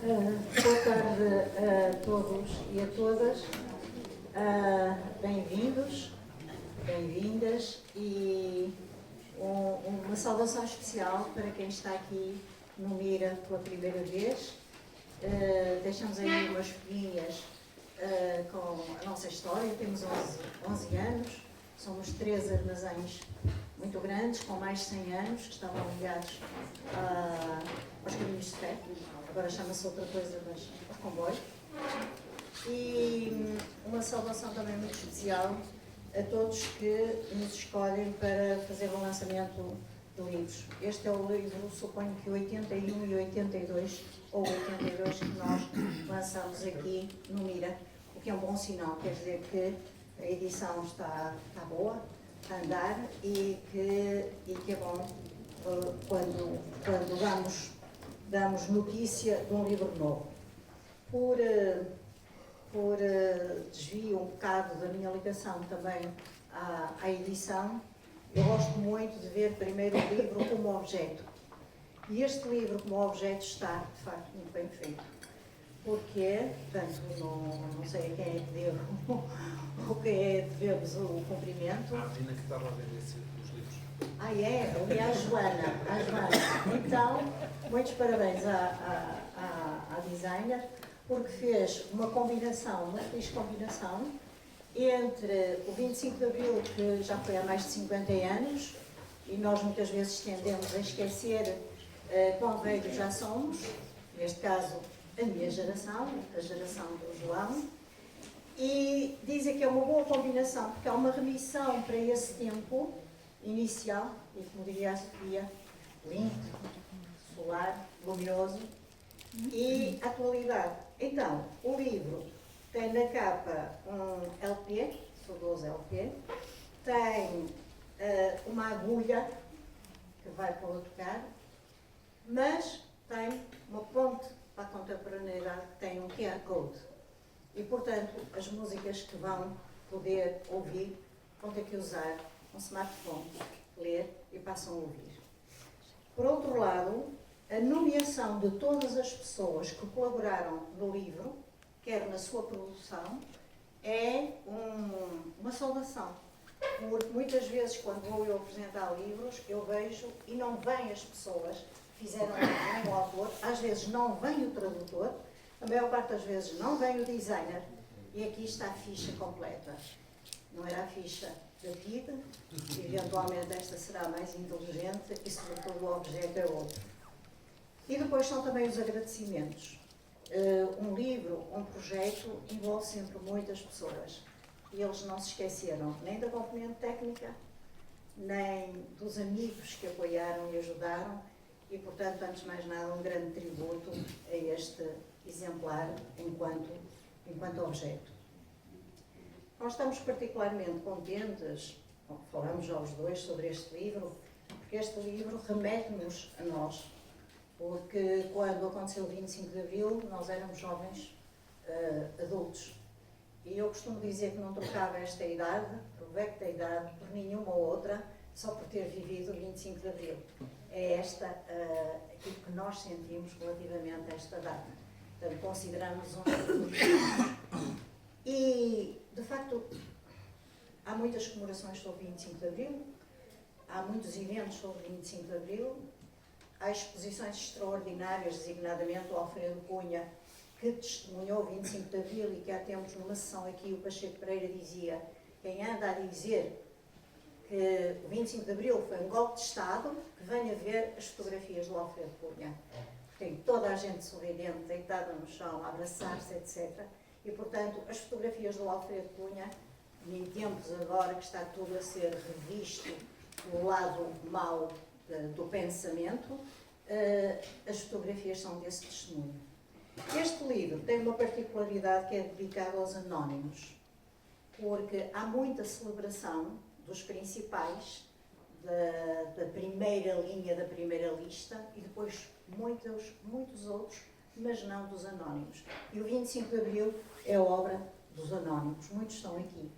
Boa tarde a todos e a todas. Bem-vindos, bem-vindas e uma saudação especial para quem está aqui no Mira pela primeira vez. Deixamos aí umas folhinhas com a nossa história. Temos 11 anos, somos 3 armazéns muito grandes, com mais de 100 anos, que estavam ligados aos caminhos de ferro. Agora chama-se outra coisa, mas aos comboios. E uma saudação também muito especial a todos que nos escolhem para fazer o lançamento de livros. Este é o livro, suponho que 81 e 82, ou 82, que nós lançamos aqui no Mira, o que é um bom sinal, quer dizer que a edição está boa, a andar, e que é bom quando damos notícia de um livro novo. Por desvio um bocado da minha ligação também à edição, eu gosto muito de ver primeiro o livro como objeto. E este livro como objeto está, de facto, muito bem feito. Porque, portanto, não sei a quem é que devo, ou quem é que devemos o cumprimento. A Adina que estava a ver os livros. É a Joana. Então, muitos parabéns à designer, porque fez uma feliz combinação entre o 25 de Abril, que já foi há mais de 50 anos, e nós muitas vezes tendemos a esquecer quão velhos já somos, neste caso a minha geração, a geração do João, e dizem que é uma boa combinação, porque há uma remissão para esse tempo inicial, e como diria a Sofia, limpo, solar, luminoso, e atualidade. Então, o livro tem na capa um LP, saudoso LP, tem uma agulha que vai para tocar, mas tem uma ponte para a contemporaneidade que tem um QR Code. E, portanto, as músicas que vão poder ouvir vão ter que usar um smartphone, ler e passam a ouvir. Por outro lado, a nomeação de todas as pessoas que colaboraram no livro, quer na sua produção, é uma saudação. Porque muitas vezes, quando vou eu apresentar livros, eu vejo e não vêm as pessoas que fizeram o autor, às vezes não vem o tradutor, a maior parte das vezes não vem o designer, e aqui está a ficha completa. Não era a ficha da PID, eventualmente esta será mais inteligente e, sobretudo, o objeto é outro. E depois são também os agradecimentos. Um livro, um projeto, envolve sempre muitas pessoas. E eles não se esqueceram nem da componente técnica, nem dos amigos que apoiaram e ajudaram. E, portanto, antes de mais nada, um grande tributo a este exemplar enquanto objeto. Nós estamos particularmente contentes, falamos já os dois sobre este livro, porque este livro remete-nos a nós. Porque quando aconteceu o 25 de Abril, nós éramos jovens adultos. E eu costumo dizer que não trocava esta idade, provecta idade, por nenhuma outra, só por ter vivido o 25 de Abril. É aquilo que nós sentimos relativamente a esta data. Portanto, consideramos E, de facto, há muitas comemorações sobre o 25 de Abril, há muitos eventos sobre o 25 de Abril, há exposições extraordinárias, designadamente o Alfredo Cunha, que testemunhou o 25 de Abril, e que há tempos, numa sessão aqui, o Pacheco Pereira dizia: quem anda a dizer que o 25 de Abril foi um golpe de Estado, que venha ver as fotografias do Alfredo Cunha. Tem toda a gente sorridente, deitada no chão, a abraçar-se, etc. E, portanto, as fotografias do Alfredo Cunha, em tempos agora que está tudo a ser revisto pelo lado mau do pensamento, as fotografias são desse testemunho. Este livro tem uma particularidade que é dedicado aos anónimos, porque há muita celebração dos principais, da primeira linha, da primeira lista, e depois muitos outros, mas não dos anónimos. E o 25 de Abril é obra dos anónimos, muitos estão aqui.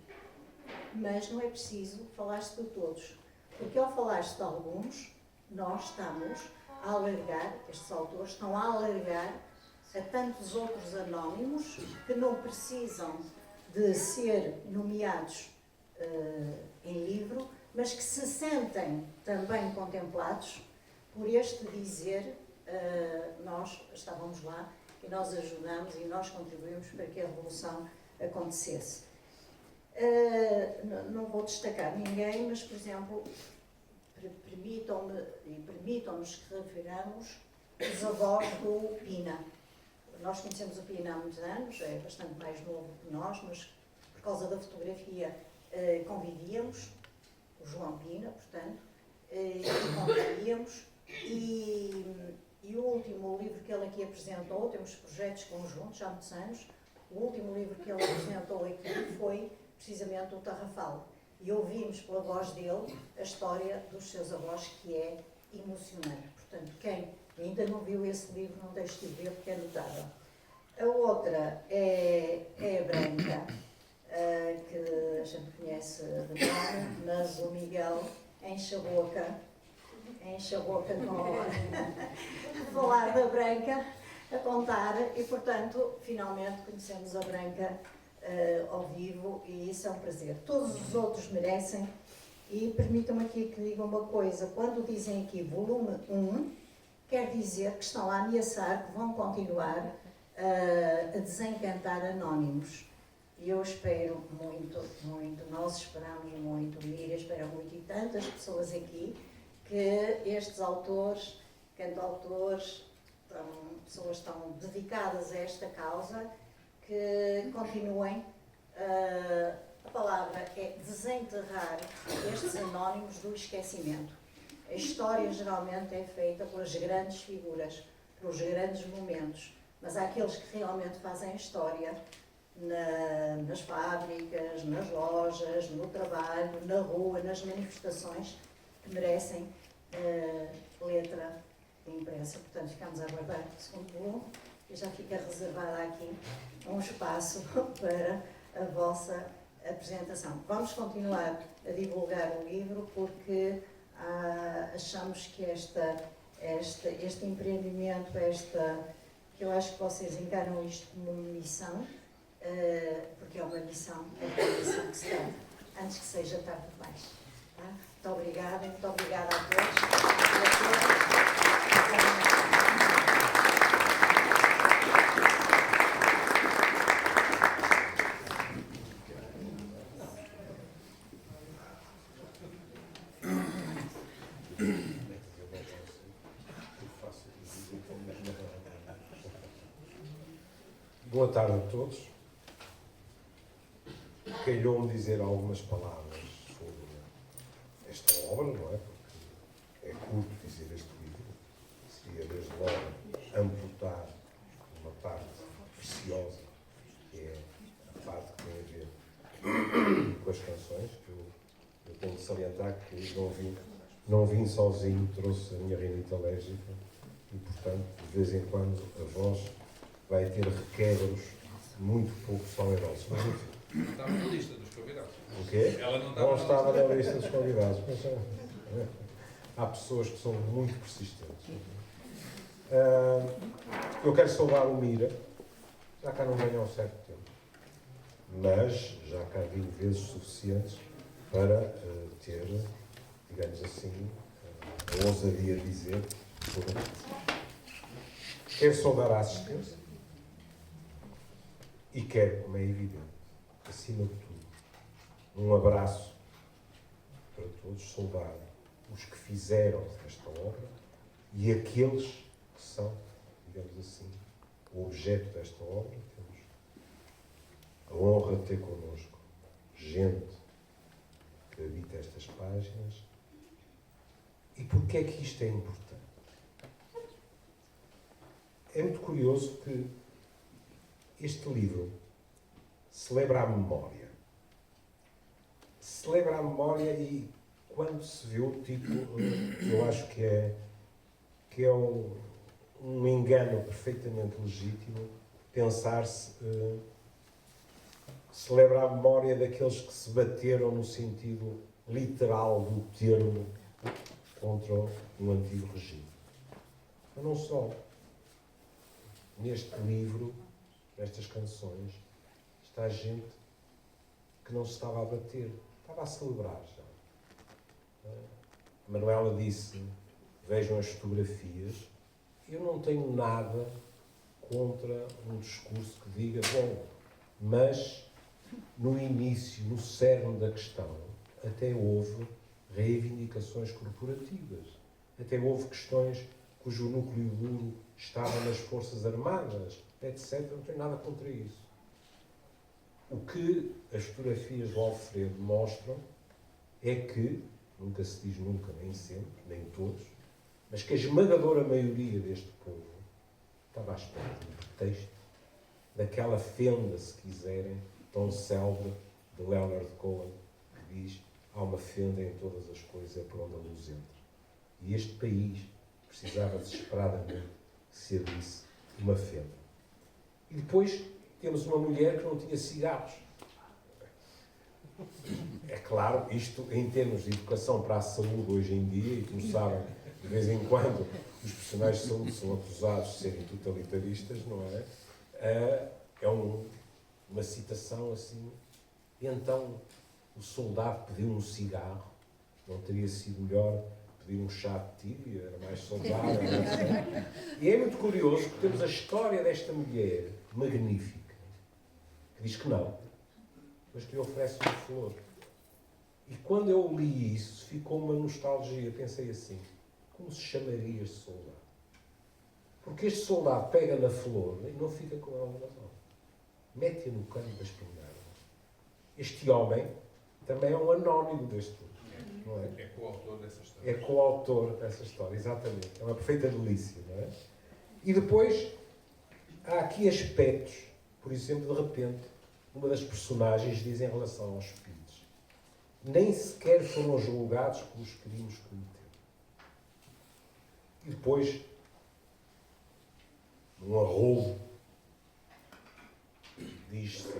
Mas não é preciso falar-se de todos, porque ao falar-se de alguns, nós estamos a alargar, estes autores estão a alargar a tantos outros anónimos que não precisam de ser nomeados em livro, mas que se sentem também contemplados por este dizer, nós estávamos lá e nós ajudamos e nós contribuímos para que a revolução acontecesse. Não vou destacar ninguém, mas, por exemplo, permitam-nos que referamos os avós do Pina. Nós conhecemos o Pina há muitos anos, é bastante mais novo que nós, mas por causa da fotografia convivíamos, o João Pina, portanto, e convivíamos, e o último livro que ele aqui apresentou, temos projetos conjuntos há muitos anos, o último livro que ele apresentou aqui foi precisamente o Tarrafal. E ouvimos pela voz dele a história dos seus avós, que é emocionante. Portanto, quem ainda não viu esse livro, não deixe de ver, porque é notável. A outra é a Branca, que a gente conhece de nome, mas o Miguel enche a boca com falar da Branca, a contar, e portanto, finalmente conhecemos a Branca ao vivo, e isso é um prazer. Todos os outros merecem, e permitam-me aqui que diga uma coisa: quando dizem aqui volume 1, quer dizer que estão a ameaçar que vão continuar a desencantar anónimos. E eu espero muito, muito, nós esperamos muito, o Miriam espera muito, e tantas pessoas aqui, que estes autores, cantautores, pessoas tão dedicadas a esta causa, que continuem. A palavra é desenterrar estes anónimos do esquecimento. A história geralmente é feita pelas grandes figuras, pelos grandes momentos, mas há aqueles que realmente fazem a história nas fábricas, nas lojas, no trabalho, na rua, nas manifestações, que merecem letra impressa. Portanto, ficamos a aguardar o segundo volume e já fica reservado aqui um espaço para a vossa apresentação. Vamos continuar a divulgar o livro, porque achamos que este empreendimento, que eu acho que vocês encaram isto como uma missão, porque é uma missão que se deve, antes que seja tarde demais. Tá? Muito obrigada e muito obrigada a todos. Boa tarde a todos. Calhou-me dizer algumas palavras sobre esta obra, não é? Porque é curto dizer este livro. Seria, desde logo, amputar uma parte preciosa, que é a parte que tem a ver com as canções. Eu tenho de salientar que não vim sozinho, trouxe a minha rinite alérgica e, portanto, de vez em quando, a voz vai ter requebros muito pouco tolerosos. Mas, enfim. Não estava na lista dos convidados. O quê? Ela não estava na lista dos convidados. Mas, há pessoas que são muito persistentes. Eu quero saudar o Mira. Já cá não venho há um certo tempo. Mas já cá vim vezes suficientes para ter, digamos assim, a ousadia de dizer sobre isso. Quero saudar a assistência. E quero, como é evidente, acima de tudo, um abraço para todos, saudar os que fizeram esta obra e aqueles que são, digamos assim, o objeto desta obra. Temos a honra de ter connosco gente que habita estas páginas. E porquê é que isto é importante? É muito curioso que este livro celebra a memória. Celebra a memória, e quando se vê o título, eu acho que é um engano perfeitamente legítimo pensar-se celebra a memória daqueles que se bateram no sentido literal do termo contra um antigo regime. Mas não só. neste livro, nestas canções, está gente que não se estava a bater, estava a celebrar já. A Manuela disse, vejam as fotografias. Eu não tenho nada contra um discurso que diga, bom, mas no início, no cerne da questão, até houve reivindicações corporativas, até houve questões cujo núcleo duro estava nas Forças Armadas, etc. Não tenho nada contra isso. O que as fotografias do Alfredo mostram é que, nunca se diz nunca, nem sempre, nem todos, mas que a esmagadora maioria deste povo estava à espera de um pretexto, daquela fenda, se quiserem, tão célebre de Leonard Cohen, que diz: há uma fenda em todas as coisas, é por onde a luz entra. E este país precisava desesperadamente que se abrisse uma fenda. E depois temos uma mulher que não tinha cigarros. É claro, isto em termos de educação para a saúde hoje em dia, e como sabem, de vez em quando os profissionais de saúde são acusados de serem totalitaristas, não é? É uma citação assim. E então o soldado pediu um cigarro, não teria sido melhor pedir um chá de tíbia, era mais saudável. E é muito curioso que temos a história desta mulher magnífica, que diz que não, mas que lhe oferece uma flor. E quando eu li isso, ficou uma nostalgia. Pensei assim, como se chamaria este soldado? Porque este soldado pega na flor e não fica com ela na mão. Mete-a no cano da espingarda. Este homem também é um anónimo deste livro, não é? É coautor dessa história. É coautor dessa história, exatamente. É uma perfeita delícia, não é? E depois, há aqui aspectos, por exemplo, de repente, uma das personagens diz em relação aos filhos: nem sequer foram julgados pelos crimes que cometeram. E depois, num arroubo, diz-se: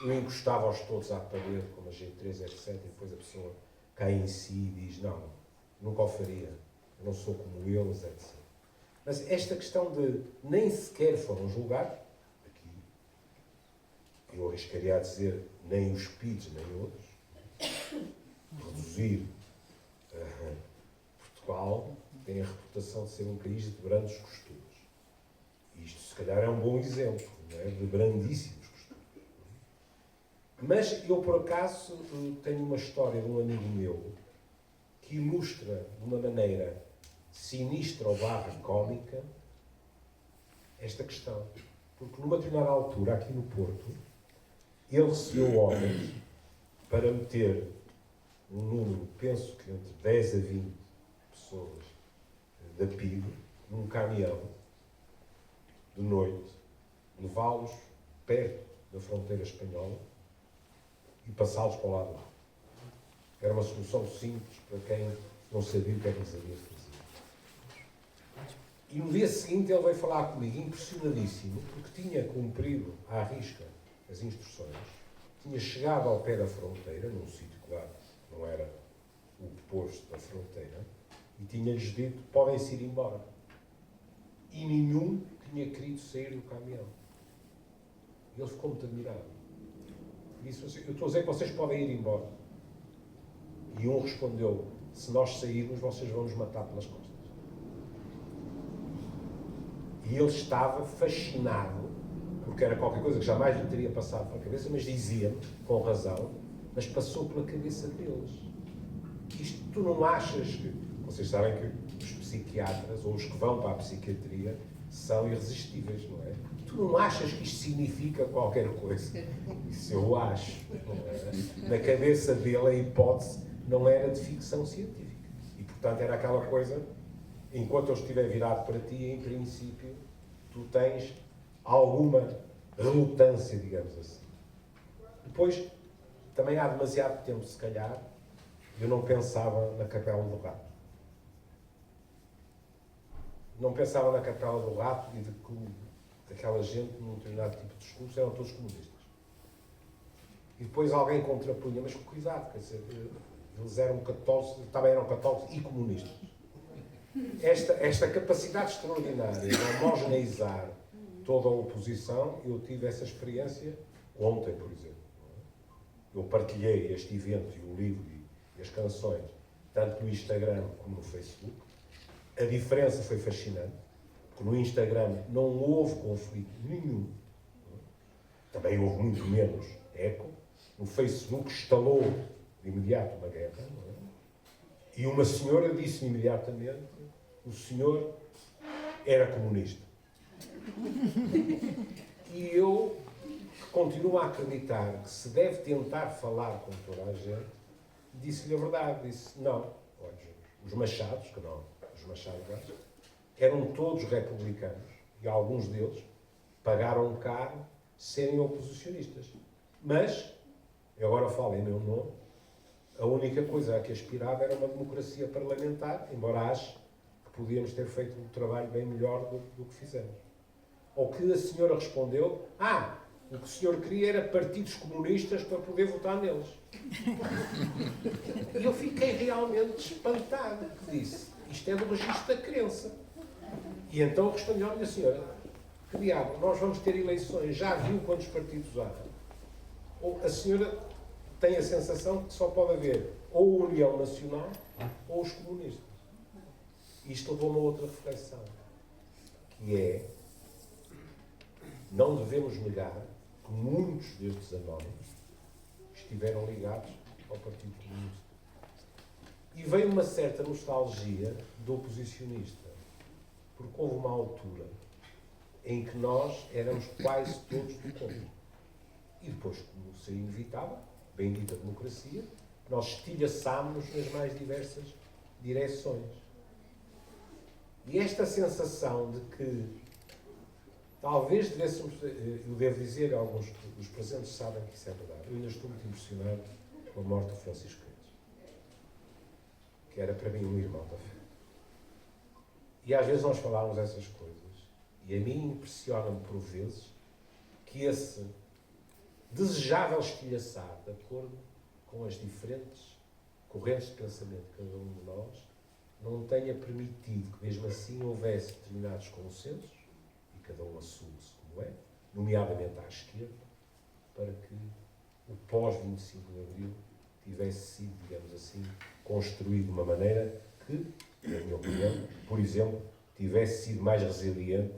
eu encostava-os todos à parede, como a G3, etc. E depois a pessoa cai em si e diz: não, nunca o faria, eu não sou como eles, etc. Mas esta questão de nem sequer foram julgados, aqui eu arriscaria a dizer nem os PIDs, nem outros, reduzir Portugal tem a reputação de ser um país de brandos costumes. E isto, se calhar, é um bom exemplo, não é? De brandíssimos costumes. Mas eu, por acaso, tenho uma história de um amigo meu que ilustra de uma maneira sinistra ou barra cómica esta questão. Porque numa determinada altura, aqui no Porto, ele recebeu homens para meter um número, penso que entre 10 a 20 pessoas da PIB, num caminhão, de noite, levá-los perto da fronteira espanhola e passá-los para o lado de lá. Era uma solução simples para quem não sabia o que é que eles haviam de fazer. E no dia seguinte ele veio falar comigo, impressionadíssimo, porque tinha cumprido à risca as instruções, tinha chegado ao pé da fronteira, num sítio que lá não era o posto da fronteira, e tinha-lhes dito: podem-se ir embora. E nenhum tinha querido sair do caminhão. E ele ficou muito admirado. E disse assim: eu estou a dizer que vocês podem ir embora. E um respondeu: se nós sairmos, vocês vão nos matar pelas costas. E ele estava fascinado, porque era qualquer coisa que jamais lhe teria passado pela cabeça, mas dizia-me, com razão, mas passou pela cabeça deles. Isto tu não achas que... Vocês sabem que os psiquiatras, ou os que vão para a psiquiatria, são irresistíveis, não é? Tu não achas que isto significa qualquer coisa? Isso eu acho. Não é? Na cabeça dele, a hipótese não era de ficção científica. E, portanto, era aquela coisa... Enquanto eu estiver virado para ti, em princípio, tu tens alguma relutância, digamos assim. Depois, também há demasiado tempo, se calhar, eu não pensava na Capela do Rato. Não pensava na Capela do Rato e de que aquela gente, num determinado tipo de discurso, eram todos comunistas. E depois alguém contrapunha, mas cuidado, quer dizer, eles eram católicos, também eram católicos e comunistas. Esta capacidade extraordinária de homogeneizar toda a oposição, eu tive essa experiência ontem, por exemplo. Eu partilhei este evento e o livro e as canções, tanto no Instagram como no Facebook. A diferença foi fascinante, porque no Instagram não houve conflito nenhum. Também houve muito menos eco. No Facebook estalou de imediato uma guerra. Não é? E uma senhora disse imediatamente: o senhor era comunista. E eu continuo a acreditar que se deve tentar falar com toda a gente, disse-lhe a verdade. Disse: não, os Machados, que não, os Machados eram todos republicanos e alguns deles pagaram caro serem oposicionistas. Mas, eu agora falo em meu nome, a única coisa a que aspirava era uma democracia parlamentar, embora ache que podíamos ter feito um trabalho bem melhor do que fizemos. Ao que a senhora respondeu: o que o senhor queria era partidos comunistas para poder votar neles. E eu fiquei realmente espantado, porque disse: isto é do registro da crença. E então respondi: olha, senhora, que diabo, nós vamos ter eleições, já viu quantos partidos há? Ou a senhora tem a sensação que só pode haver ou a União Nacional ou os comunistas. Isto levou a uma outra reflexão, que é: não devemos negar que muitos destes anónimos estiveram ligados ao Partido Comunista. E veio uma certa nostalgia do oposicionista, porque houve uma altura em que nós éramos quase todos do contra. E depois, como seria inevitável, bendita democracia, nós estilhaçámos-nos nas mais diversas direções. E esta sensação de que talvez devêssemos, eu devo dizer, alguns dos presentes sabem que isso é verdade, eu ainda estou muito impressionado com a morte do Francisco Reis, que era para mim um irmão da fé. E às vezes nós falávamos essas coisas, e a mim impressiona-me por vezes que esse desejável estilhaçar, de acordo com as diferentes correntes de pensamento de cada um de nós, não tenha permitido que mesmo assim houvesse determinados consensos, e cada um assume-se como é, nomeadamente à esquerda, para que o pós-25 de Abril tivesse sido, digamos assim, construído de uma maneira que, na minha opinião, por exemplo, tivesse sido mais resiliente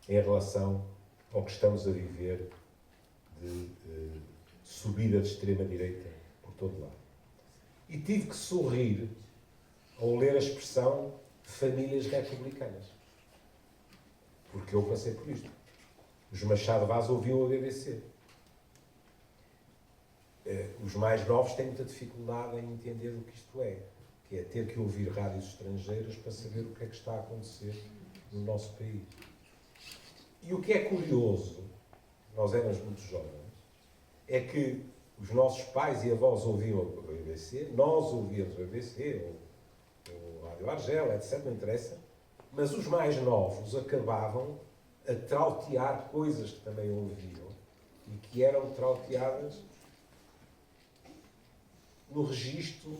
em relação ao que estamos a viver de subida de extrema-direita por todo lado. E tive que sorrir ao ler a expressão famílias republicanas. Porque eu passei por isto. Os Machado Vaz ouviam a BBC. Os mais novos têm muita dificuldade em entender o que isto é, que é ter que ouvir rádios estrangeiras para saber o que é que está a acontecer no nosso país. E o que é curioso, nós éramos muito jovens, é que os nossos pais e avós ouviam a BBC, nós ouvíamos a BBC, ou Rádio Argel, etc., não interessa, mas os mais novos acabavam a trautear coisas que também ouviam e que eram trauteadas no registro,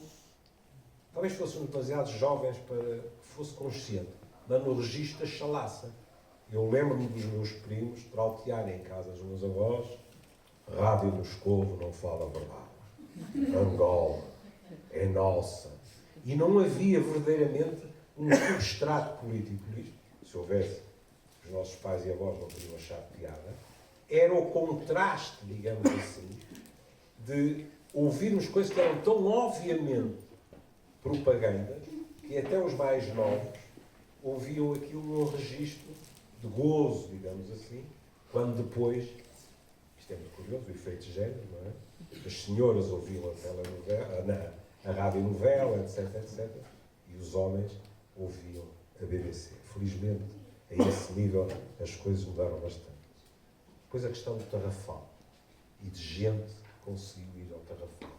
talvez fossem demasiado jovens para que fosse consciente, mas no registro da chalaça. Eu lembro-me dos meus primos trautearem em casa dos meus avós: Rádio Moscovo não fala a verdade, Angola é nossa. E não havia verdadeiramente um substrato político nisto. Se houvesse, os nossos pais e avós não teriam achado piada. Era o contraste, digamos assim, de ouvirmos coisas que eram tão obviamente propagandas que até os mais novos ouviam aquilo num registro de gozo, digamos assim, quando depois, isto é muito curioso, o efeito de género, não é? As senhoras ouviam a telenovela, a radionovela, etc., etc., e os homens ouviam a BBC. Felizmente, a esse nível, as coisas mudaram bastante. Depois a questão do Tarrafal, e de gente que conseguiu ir ao Tarrafal.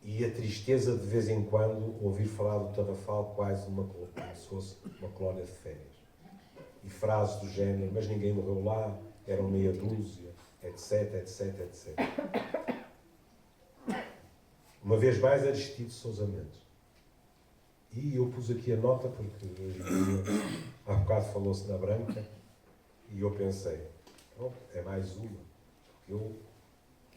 E a tristeza de vez em quando ouvir falar do Tarrafal quase como se fosse uma colónia de férias. E frases do género: mas ninguém morreu lá, eram meia dúzia, etc, etc, etc. Uma vez mais, Aristides Sousa Mendes. E eu pus aqui a nota, porque hoje em dia, há bocado falou-se na Branca, E eu pensei, pronto, é mais uma. Porque eu,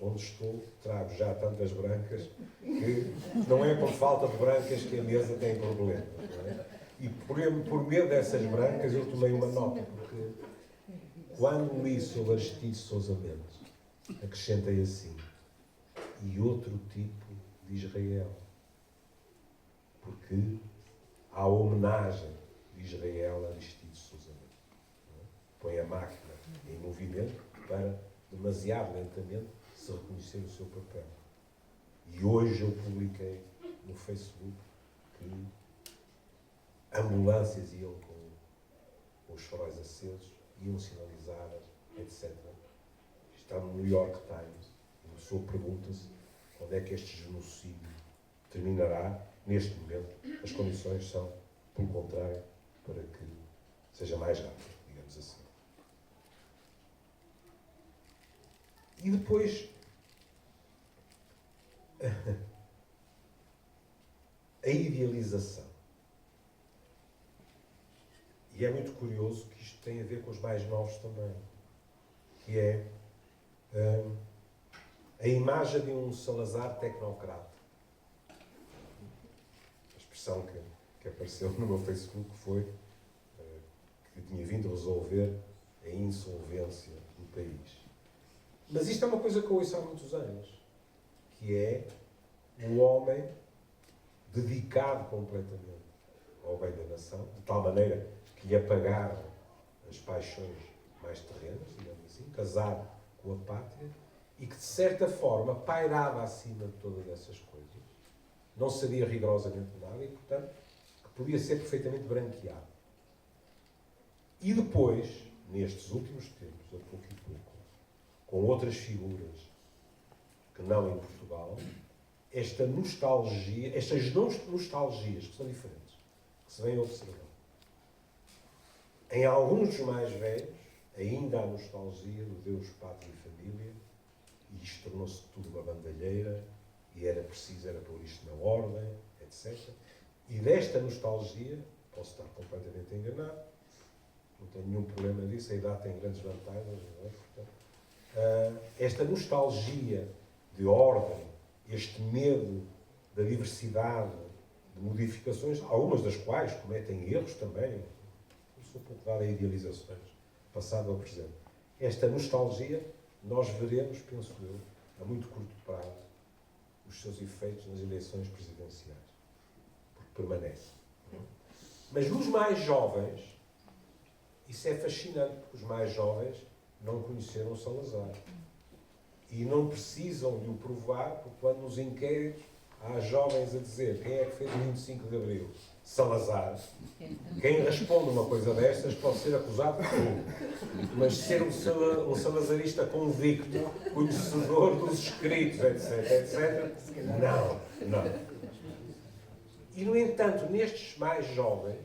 onde estou, trago já tantas brancas que não é por falta de brancas que a mesa tem problema. Não é? E por medo dessas brancas eu tomei uma nota, porque quando li sobre Aristides Sousa Mendes, acrescentei assim, e outro tipo de Israel. Porque há homenagem de Israel a Aristides Sousa Mendes. Põe a máquina em movimento para, demasiado lentamente, se reconhecer o seu papel. E hoje eu publiquei no Facebook que ambulâncias iam com os faróis acesos, iam sinalizar, etc. Está no New York Times. E a pessoa pergunta-se quando é que este genocídio terminará. Neste momento, as condições são, pelo contrário, para que seja mais rápido, digamos assim. E depois, a idealização. E é muito curioso que isto tem a ver com os mais novos também, que é a imagem de um Salazar tecnocrata. A expressão que apareceu no meu Facebook foi que tinha vindo resolver a insolvência do país. Mas isto é uma coisa que eu ouço há muitos anos, que é um homem dedicado completamente ao bem da nação, de tal maneira que lhe apagaram as paixões mais terrenas, digamos assim, casado com a pátria, e que, de certa forma, pairava acima de todas essas coisas. Não sabia rigorosamente nada e, portanto, que podia ser perfeitamente branqueado. E depois, nestes últimos tempos, a pouco e pouco, com outras figuras que não em Portugal, esta nostalgia, estas nostalgias que são diferentes, que se vêm observando. Em alguns dos mais velhos, ainda há nostalgia do Deus, Pátria e Família, e isto tornou-se tudo uma bandalheira, e era preciso, era pôr isto na ordem, etc. E desta nostalgia, posso estar completamente enganado, não tenho nenhum problema disso, a idade tem grandes vantagens, não é? Portanto, esta nostalgia de ordem, este medo da diversidade, de modificações, algumas das quais cometem erros também, eu sou pouco dado a idealizações, passado ao presente. Esta nostalgia, nós veremos, penso eu, a muito curto prazo, os seus efeitos nas eleições presidenciais, porque permanece. Mas nos mais jovens, isso é fascinante, porque os mais jovens não conheceram Salazar. E não precisam de o provar, porque quando nos inquéritos há jovens a dizer quem é que fez o 25 de Abril? Salazar. Quem responde uma coisa destas pode ser acusado de tudo. Mas ser um salazarista convicto, conhecedor dos escritos, etc. Não. E, no entanto, nestes mais jovens,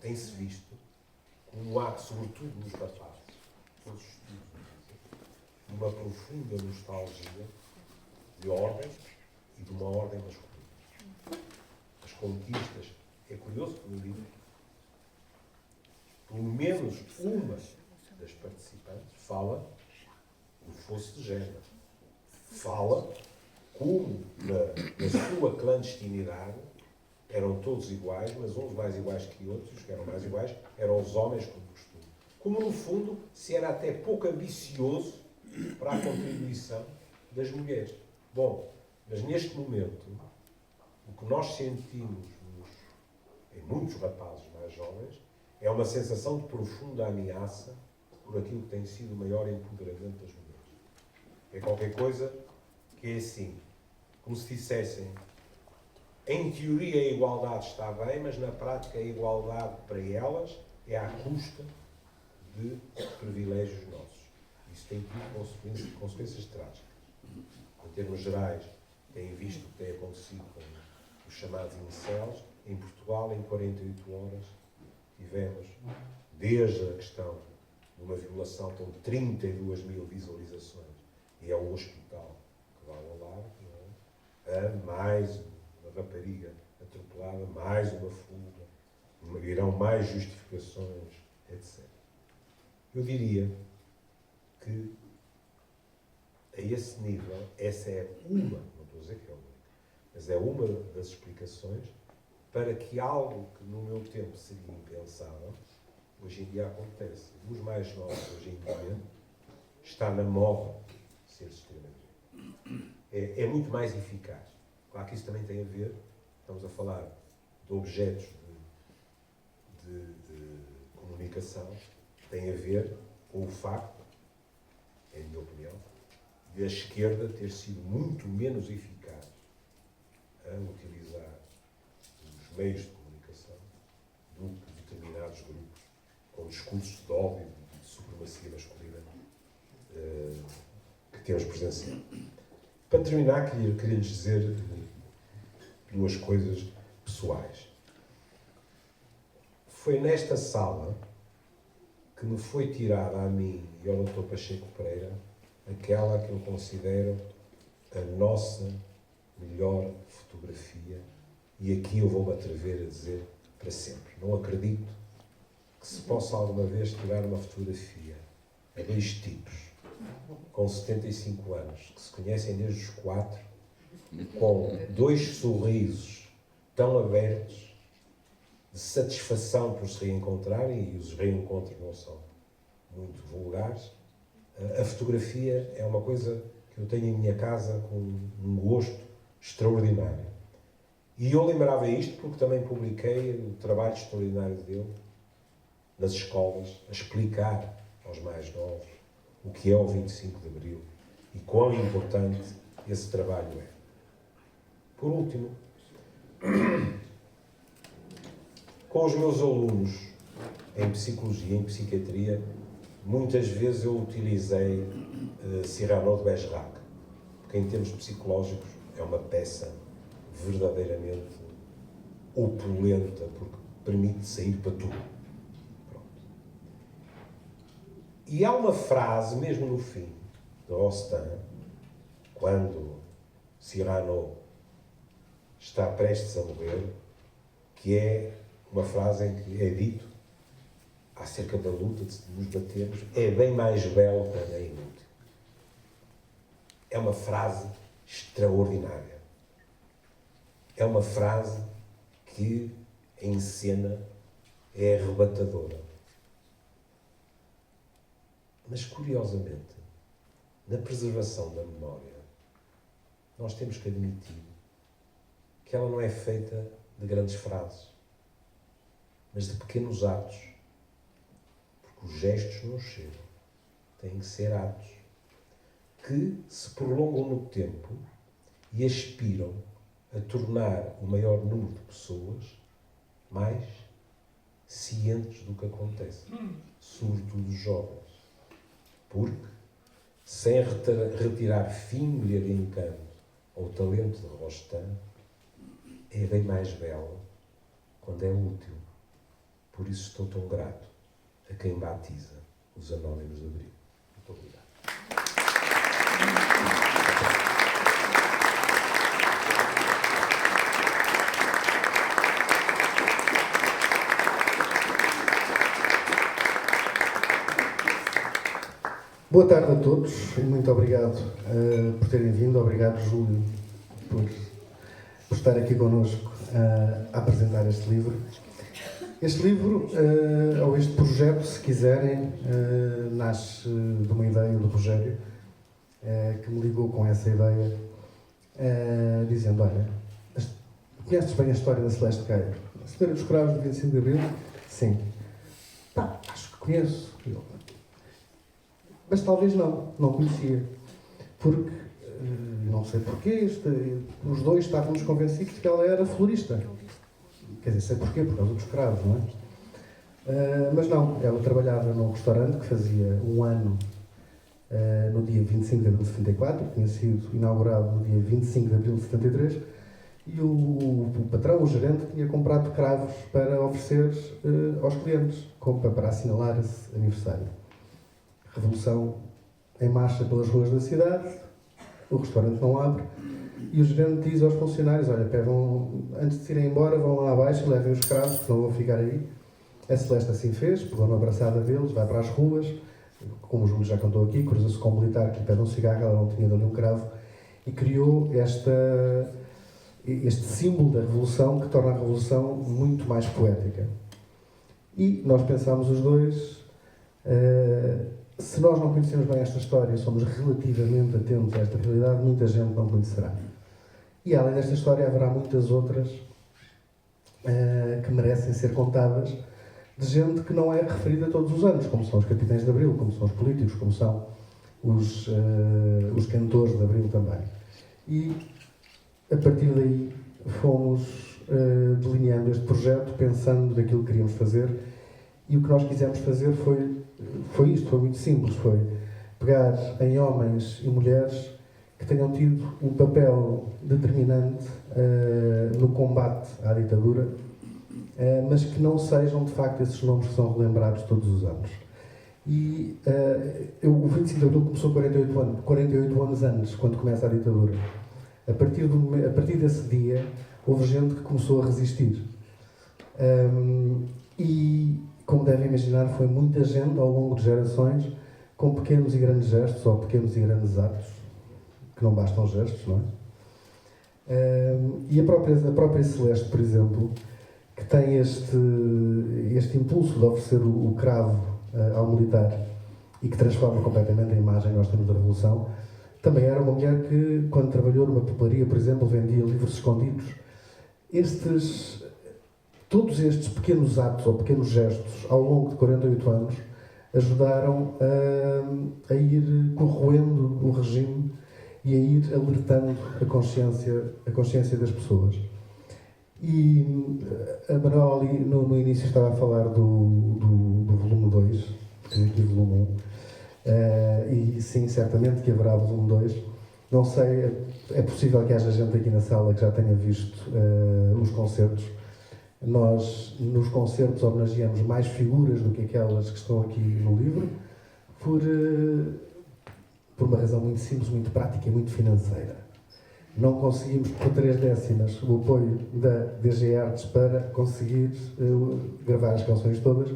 tem-se visto, como há, sobretudo nos rapazes, todos os estudos, uma profunda nostalgia de ordem e de uma ordem masculina. As conquistas, é curioso que me diga, pelo menos uma das participantes fala do fosso de género. Fala como na sua clandestinidade eram todos iguais, mas uns mais iguais que outros, os que eram mais iguais, eram os homens como costume. Como, no fundo, se era até pouco ambicioso para a contribuição das mulheres. Bom, mas neste momento, o que nós sentimos em muitos rapazes mais jovens é uma sensação de profunda ameaça por aquilo que tem sido o maior empoderamento das mulheres. É qualquer coisa que é assim, como se dissessem, em teoria a igualdade está bem, mas na prática a igualdade para elas é à custa de privilégios nossos. Isso tem tido consequências trágicas. Em termos gerais, têm visto o que tem acontecido com os chamados incels. Em Portugal, em 48 horas, tivemos, desde a questão de uma violação com 32 mil visualizações, e é o hospital que vai ao lado, não é? Mais uma rapariga atropelada, mais uma fuga, irão mais justificações, etc. Eu diria que, a esse nível, essa é uma, não estou a dizer que é uma, mas é uma das explicações para que algo que no meu tempo seria impensável, hoje em dia acontece. Os mais novos, hoje em dia, está na moda ser extrema-direita. É muito mais eficaz. Claro que isso também tem a ver, estamos a falar de objetos de comunicação, tem a ver com o facto, em minha opinião, de a esquerda ter sido muito menos eficaz a utilizar os meios de comunicação do que determinados grupos com discursos de ódio e de supremacia masculina que temos presenciado. Para terminar, queria-lhes dizer duas coisas pessoais. Foi nesta sala que me foi tirada a mim e ao Dr. Pacheco Pereira aquela que eu considero a nossa melhor fotografia, e aqui eu vou-me atrever a dizer para sempre. Não acredito que se possa alguma vez tirar uma fotografia a dois tipos com 75 anos, que se conhecem desde os 4, com dois sorrisos tão abertos, de satisfação por se reencontrarem, e os reencontros não são muito vulgares. A fotografia é uma coisa que eu tenho em minha casa com um gosto extraordinário. E eu lembrava isto porque também publiquei o trabalho extraordinário dele nas escolas, a explicar aos mais novos o que é o 25 de Abril e quão importante esse trabalho é. Por último, com os meus alunos em psicologia, em psiquiatria, muitas vezes eu utilizei Cyrano de Bergerac, porque em termos psicológicos é uma peça verdadeiramente opulenta, porque permite sair para tudo. Pronto. E há uma frase, mesmo no fim, de Rostand, quando Cyrano está prestes a morrer, que é uma frase em que é dito acerca da luta de nos batermos, é bem mais belo quando é inútil. É uma frase extraordinária. É uma frase que, em cena, é arrebatadora. Mas, curiosamente, na preservação da memória, nós temos que admitir que ela não é feita de grandes frases, mas de pequenos atos. Porque os gestos não chegam. Têm que ser atos que se prolongam no tempo e aspiram a tornar o maior número de pessoas mais cientes do que acontece, sobretudo os jovens. Porque, sem retirar fímbria de encanto ou talento de Rostand, é bem mais bela quando é útil. Por isso estou tão grato a quem batiza os Anónimos de Abril. Muito obrigado. Boa tarde a todos e muito obrigado por terem vindo. Obrigado, Júlio, por estar aqui connosco a apresentar este livro. Este livro, ou este projeto, se quiserem, nasce de uma ideia do Rogério, que me ligou com essa ideia, dizendo: olha, conheces bem a história da Celeste Gueiro? A Senhora dos Cravos de 25 de Abril? Sim. Pá, acho que conheço. Mas talvez não conhecia. Porque, não sei porquê, os dois estávamos convencidos de que ela era florista. Quer dizer, sei porquê, por causa dos cravos, não é? Mas não, ela trabalhava num restaurante que fazia um ano no dia 25 de abril de 74, tinha sido inaugurado no dia 25 de abril de 73, e o patrão, o gerente, tinha comprado cravos para oferecer aos clientes, para assinalar esse aniversário. Revolução em marcha pelas ruas da cidade, o restaurante não abre, e o gerente diz aos funcionários: olha, antes de se irem embora, vão lá abaixo e levem os cravos, que não vão ficar aí. A Celeste assim fez, pegou na abraçada deles, vai para as ruas, como o Júlio já contou aqui, cruza-se com um militar que lhe pede um cigarro, ela não tinha dado um cravo, e criou este símbolo da Revolução que torna a Revolução muito mais poética. E nós pensámos os dois, se nós não conhecemos bem esta história, somos relativamente atentos a esta realidade, muita gente não conhecerá. E além desta história haverá muitas outras que merecem ser contadas, de gente que não é referida todos os anos, como são os capitães de Abril, como são os políticos, como são os cantores de Abril também. E, a partir daí, fomos delineando este projeto, pensando naquilo que queríamos fazer, e o que nós quisemos fazer foi isto, foi muito simples, foi pegar em homens e mulheres que tenham tido um papel determinante no combate à ditadura, mas que não sejam, de facto, esses nomes que são relembrados todos os anos. E o 25 de Abril começou 48 anos antes, quando começa a ditadura. A partir desse dia, houve gente que começou a resistir. E, como devem imaginar, foi muita gente, ao longo de gerações, com pequenos e grandes gestos, ou pequenos e grandes atos, que não bastam gestos, não é? E a própria Celeste, por exemplo, que tem este impulso de oferecer o cravo ao militar e que transforma completamente a imagem que nós temos da Revolução, também era uma mulher que, quando trabalhou numa papelaria, por exemplo, vendia livros escondidos. Todos estes pequenos atos ou pequenos gestos, ao longo de 48 anos, ajudaram a ir corroendo o regime e a ir alertando a consciência das pessoas. E a Manuela ali no início estava a falar do volume 2, tem aqui o volume 1, e sim, certamente que haverá volume 2. Não sei, é possível que haja gente aqui na sala que já tenha visto os concertos. Nós, nos concertos, homenageamos mais figuras do que aquelas que estão aqui no livro, por uma razão muito simples, muito prática e muito financeira. Não conseguimos, por 3 décimas, o apoio da DG Artes para conseguir gravar as canções todas.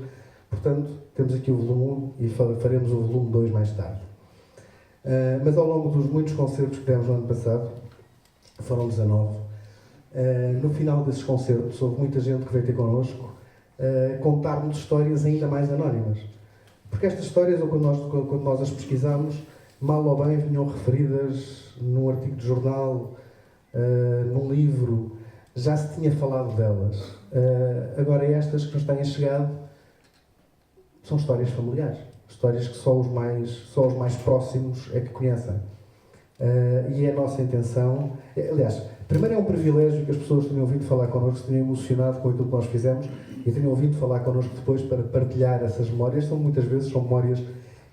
Portanto, temos aqui o volume 1 e faremos o volume 2 mais tarde. Mas ao longo dos muitos concertos que demos no ano passado, foram 19, no final desses concertos houve muita gente que veio ter connosco contar-nos histórias ainda mais anónimas. Porque estas histórias, quando nós as pesquisámos, mal ou bem vinham referidas num artigo de jornal, num livro, já se tinha falado delas. Agora estas que nos têm chegado são histórias familiares, histórias que só os mais próximos é que conhecem. E é a nossa intenção, aliás, primeiro é um privilégio que as pessoas tenham ouvido falar connosco, se tenham emocionado com aquilo que nós fizemos e tenham ouvido falar connosco depois para partilhar essas memórias. Muitas vezes são memórias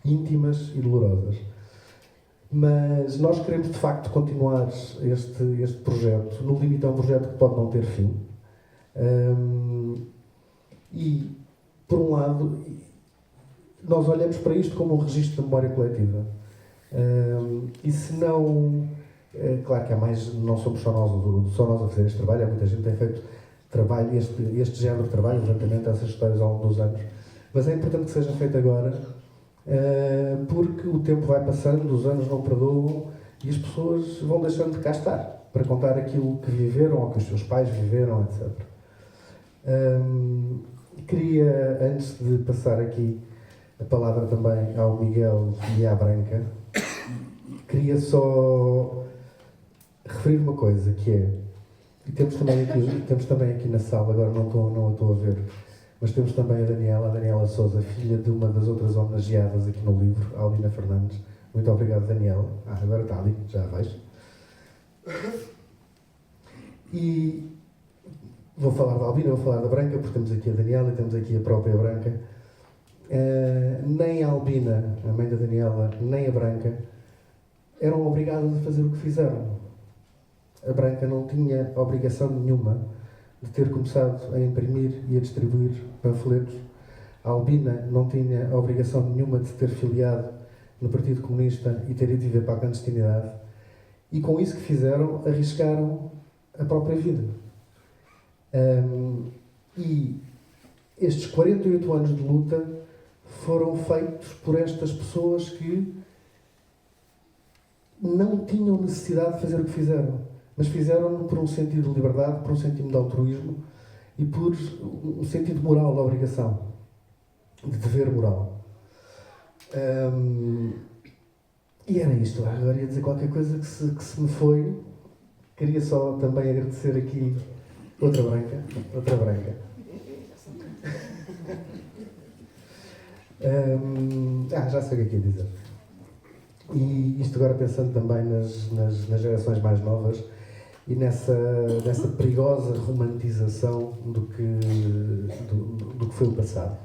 íntimas e dolorosas. Mas nós queremos, de facto, continuar este projeto. No limite é um projeto que pode não ter fim. E, por um lado, nós olhamos para isto como um registro de memória coletiva. E se não... claro que há mais, não somos só nós a fazer este trabalho, há muita gente que tem feito trabalho, este género de trabalho, levantamento dessas histórias ao longo dos anos. Mas é importante que seja feito agora, porque o tempo vai passando, os anos não perdoam e as pessoas vão deixando de cá estar para contar aquilo que viveram ou que os seus pais viveram, etc. Queria, antes de passar aqui a palavra também ao Miguel e à Branca, queria só referir uma coisa, que é, e temos também aqui na sala, agora não a estou a ver, mas temos também a Daniela Sousa, filha de uma das outras homenageadas aqui no livro, a Albina Fernandes. Muito obrigado, Daniela. Agora está ali, já vais. E vou falar da Albina, vou falar da Branca, porque temos aqui a Daniela e temos aqui a própria Branca. Nem a Albina, a mãe da Daniela, nem a Branca eram obrigadas a fazer o que fizeram. A Branca não tinha obrigação nenhuma de ter começado a imprimir e a distribuir panfletos. A Albina não tinha obrigação nenhuma de se ter filiado no Partido Comunista e ter ido viver para a clandestinidade. E com isso que fizeram, arriscaram a própria vida. E estes 48 anos de luta foram feitos por estas pessoas que não tinham necessidade de fazer o que fizeram, mas fizeram-no por um sentido de liberdade, por um sentido de altruísmo e por um sentido moral da obrigação, de dever moral. E era isto. Agora ia dizer qualquer coisa que se me foi. Queria só também agradecer aqui outra branca. Já sei o que é dizer. E isto agora pensando também nas gerações mais novas e nessa perigosa romantização do que foi o passado.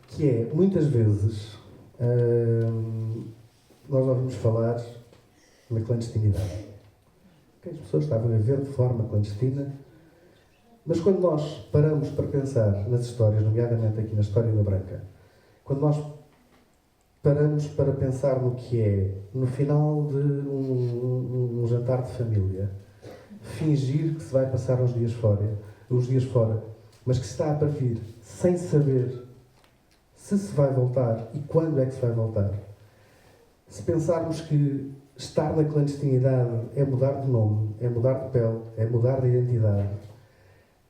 Que é, muitas vezes, nós ouvimos falar na clandestinidade. Que as pessoas estavam a viver de forma clandestina, mas quando nós paramos para pensar nas histórias, nomeadamente aqui na história da Branca, quando nós paramos para pensar no que é, no final de um jantar de família, fingir que se vai passar os dias fora, mas que se está a partir sem saber se vai voltar e quando é que se vai voltar. Se pensarmos que estar na clandestinidade é mudar de nome, é mudar de pele, é mudar de identidade,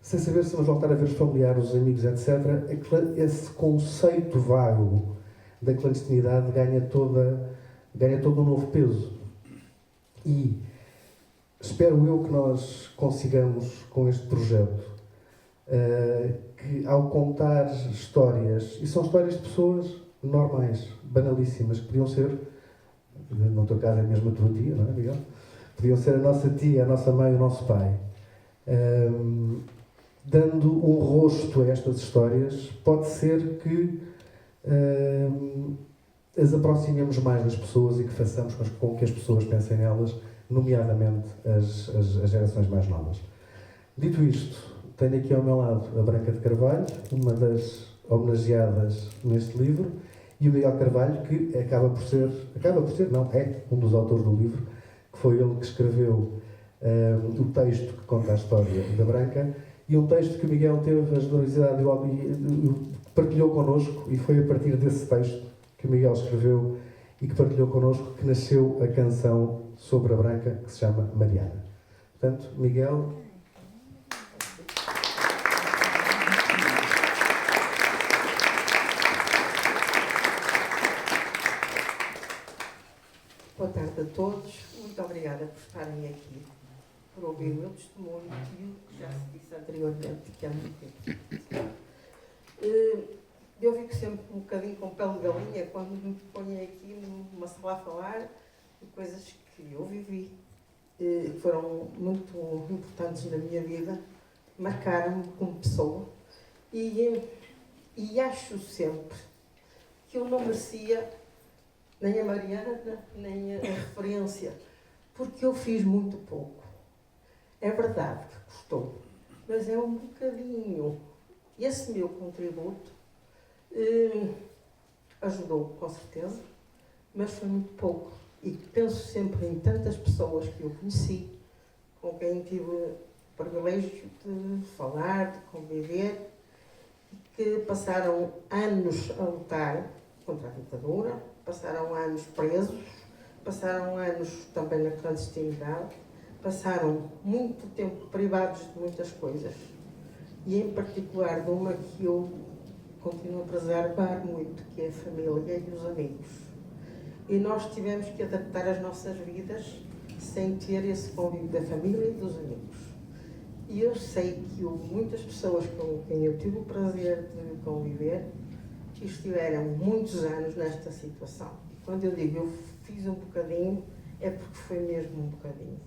sem saber se vamos voltar a ver os familiares, os amigos, etc., esse conceito vago da clandestinidade ganha todo um novo peso. E espero eu que nós consigamos, com este projeto, que ao contar histórias, e são histórias de pessoas normais, banalíssimas, que podiam ser, no teu caso é mesmo a tua tia, não é, Miguel? Podiam ser a nossa tia, a nossa mãe, o nosso pai. Dando um rosto a estas histórias, pode ser que as aproximemos mais das pessoas e que façamos com que as pessoas pensem nelas, nomeadamente as gerações mais novas. Dito isto, tenho aqui ao meu lado a Branca de Carvalho, uma das homenageadas neste livro, e o Miguel Carvalho, que é um dos autores do livro, que foi ele que escreveu o texto que conta a história da Branca, e um texto que o Miguel teve a generosidade e partilhou connosco, e foi a partir desse texto que o Miguel escreveu e que partilhou connosco que nasceu a canção sobre a Branca, que se chama Mariana. Portanto, Miguel... Boa tarde a todos. Muito obrigada por estarem aqui, por ouvir o meu testemunho e o que já se disse anteriormente, que é muito importante. Eu fico sempre um bocadinho com pele de galinha quando me ponho aqui numa sala a falar de coisas que eu vivi, que foram muito importantes na minha vida, marcaram-me como pessoa e acho sempre que eu não merecia nem a Mariana, nem a referência, porque eu fiz muito pouco. É verdade que custou, mas é um bocadinho. Esse meu contributo ajudou, com certeza, mas foi muito pouco. E penso sempre em tantas pessoas que eu conheci, com quem tive o privilégio de falar, de conviver, que passaram anos a lutar contra a ditadura, passaram anos presos, passaram anos também na clandestinidade, passaram muito tempo privados de muitas coisas. E em particular de uma que eu continuo a preservar muito, que é a família e os amigos. E nós tivemos que adaptar as nossas vidas sem ter esse convívio da família e dos amigos. E eu sei que houve muitas pessoas com quem eu tive o prazer de conviver que estiveram muitos anos nesta situação. E quando eu digo eu fiz um bocadinho, é porque foi mesmo um bocadinho.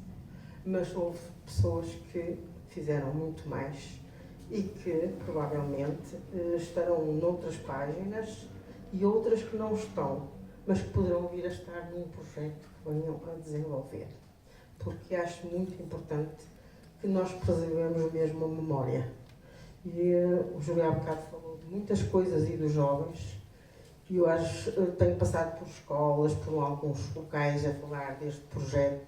Mas houve pessoas que fizeram muito mais e que provavelmente estarão noutras páginas e outras que não estão, mas que poderão vir a estar num projeto que venham a desenvolver. Porque acho muito importante que nós preservemos mesmo a memória. E o Júlio há bocado falou de muitas coisas e dos jovens, e eu tenho passado por escolas, por alguns locais a falar deste projeto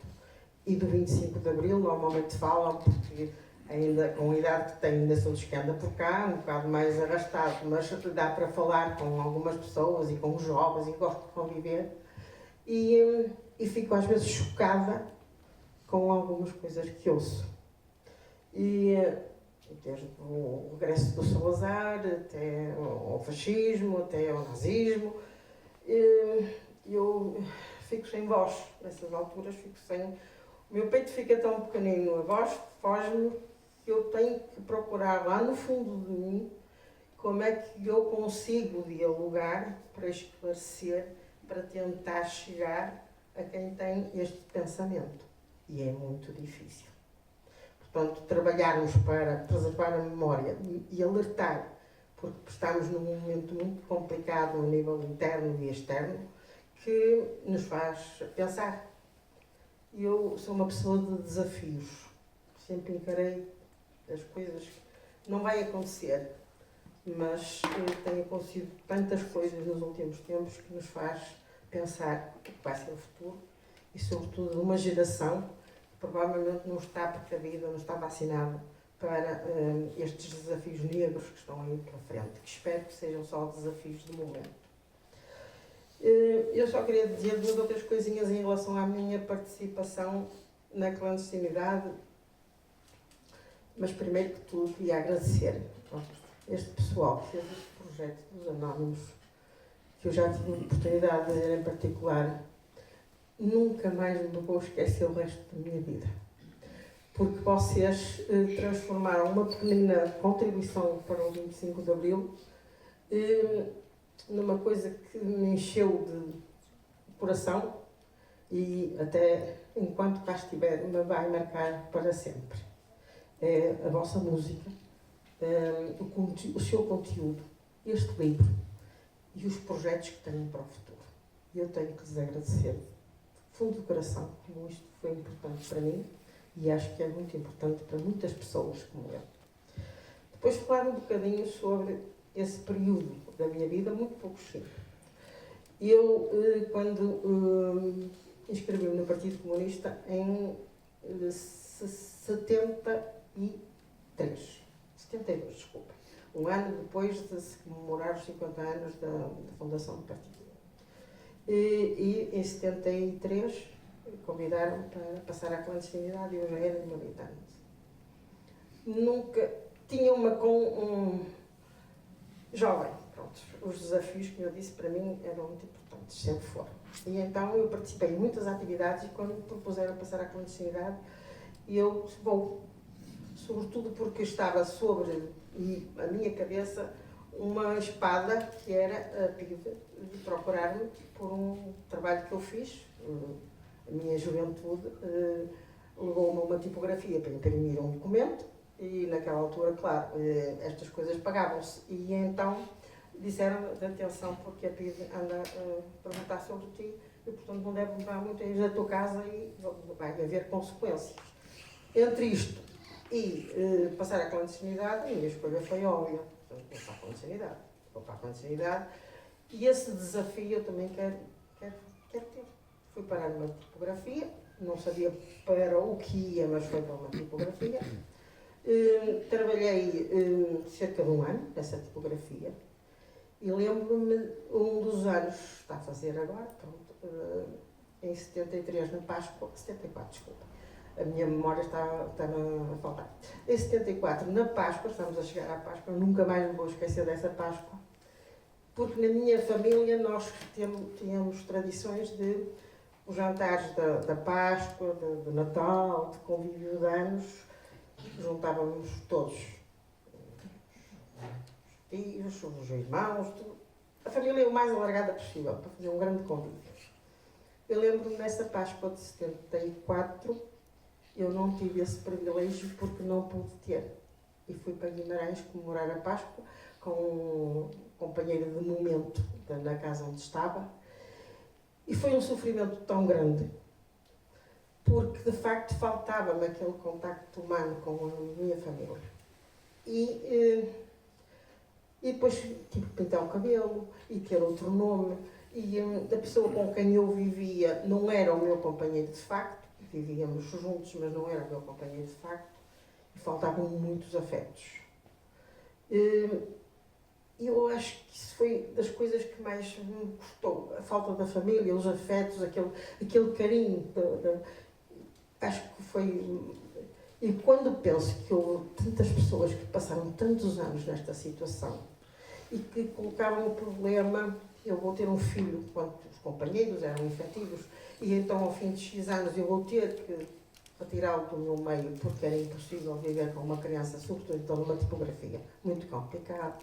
e do 25 de Abril, normalmente falam porque ainda com a idade que tenho, ainda sou dos que anda por cá, um bocado mais arrastado, mas dá para falar com algumas pessoas e com os jovens e gosto de conviver. E fico às vezes chocada com algumas coisas que ouço. E desde o regresso do Salazar, até ao fascismo, até ao nazismo, eu fico sem voz nessas alturas, fico sem... O meu peito fica tão pequenino, a voz foge-me, que eu tenho que procurar lá no fundo de mim como é que eu consigo dialogar para esclarecer, para tentar chegar a quem tem este pensamento. E é muito difícil. Portanto, trabalharmos para preservar a memória e alertar, porque estamos num momento muito complicado a nível interno e externo, que nos faz pensar. Eu sou uma pessoa de desafios. Sempre encarei as coisas. Não vai acontecer, mas tem acontecido tantas coisas nos últimos tempos que nos faz pensar o que vai ser o futuro e, sobretudo, de uma geração que provavelmente não está precavida, não está vacinada para estes desafios negros que estão aí pela frente, que espero que sejam só desafios de momento. Eu só queria dizer duas outras coisinhas em relação à minha participação na clandestinidade, mas primeiro que tudo queria agradecer este pessoal que fez este projeto dos Anónimos, que eu já tive a oportunidade de dizer em particular. Nunca mais me vou esquecer o resto da minha vida, porque vocês transformaram uma pequenina contribuição para o 25 de Abril numa coisa que me encheu de coração e até enquanto cá estiver me vai marcar para sempre. É a vossa música, o seu conteúdo, este livro e os projetos que têm para o futuro. Eu tenho que lhes agradecer de fundo do coração, como isto foi importante para mim e acho que é muito importante para muitas pessoas como eu. Depois falar um bocadinho sobre esse período da minha vida, muito pouco simples. Eu, quando inscrevi-me no Partido Comunista em 72, desculpa, um ano depois de se comemorar os 50 anos da fundação do partido. E em 73 convidaram-me para passar à clandestinidade e eu já era militante. Nunca tinha jovem, pronto, os desafios que eu disse para mim eram muito importantes, sempre foram. E então eu participei em muitas atividades e quando me propuseram passar à clandestinidade, eu vou, sobretudo porque estava sobre a minha cabeça uma espada que era a pedir de procurar-me por um trabalho que eu fiz. A minha juventude levou-me a uma tipografia para imprimir um documento e naquela altura, claro, estas coisas pagavam-se e então disseram atenção porque a PID anda a perguntar sobre ti e portanto não deve levar muito a ir da tua casa e vai haver consequências. Entre isto e passar a clandestinidade, a minha escolha foi óbvia. Portanto, vou para a clandestinidade e esse desafio eu também quero ter. Fui parar numa tipografia, não sabia para o que ia, mas foi para uma tipografia. Trabalhei cerca de um ano nessa tipografia e lembro-me, um dos anos, está a fazer agora, pronto, em 73, na Páscoa, 74, desculpa, a minha memória está a faltar. Em 74, na Páscoa, estamos a chegar à Páscoa, nunca mais me vou esquecer dessa Páscoa, porque na minha família nós tínhamos tradições de os jantares da Páscoa, de Natal, de convívio de anos, juntávamos todos, os tios, os irmãos, tudo. A família o mais alargada possível, para fazer um grande convívio. Eu lembro-me nessa Páscoa de 74, eu não tive esse privilégio porque não pude ter. E fui para Guimarães comemorar a Páscoa com um companheiro de momento na casa onde estava. E foi um sofrimento tão grande, porque de facto faltava-me aquele contacto humano com a minha família. E depois tive que pintar o cabelo e ter outro nome. E a pessoa com quem eu vivia não era o meu companheiro de facto, vivíamos juntos, mas não era o meu companheiro de facto. faltavam muitos afetos. E eu acho que isso foi das coisas que mais me custou, a falta da família, os afetos, aquele carinho. Acho que foi... E quando penso que houve tantas pessoas que passaram tantos anos nesta situação e que colocavam o problema, eu vou ter um filho, quando os companheiros eram efetivos, e então ao fim de X anos eu vou ter que retirá-lo do meu meio porque era impossível viver com uma criança, sobretudo então numa tipografia muito complicado.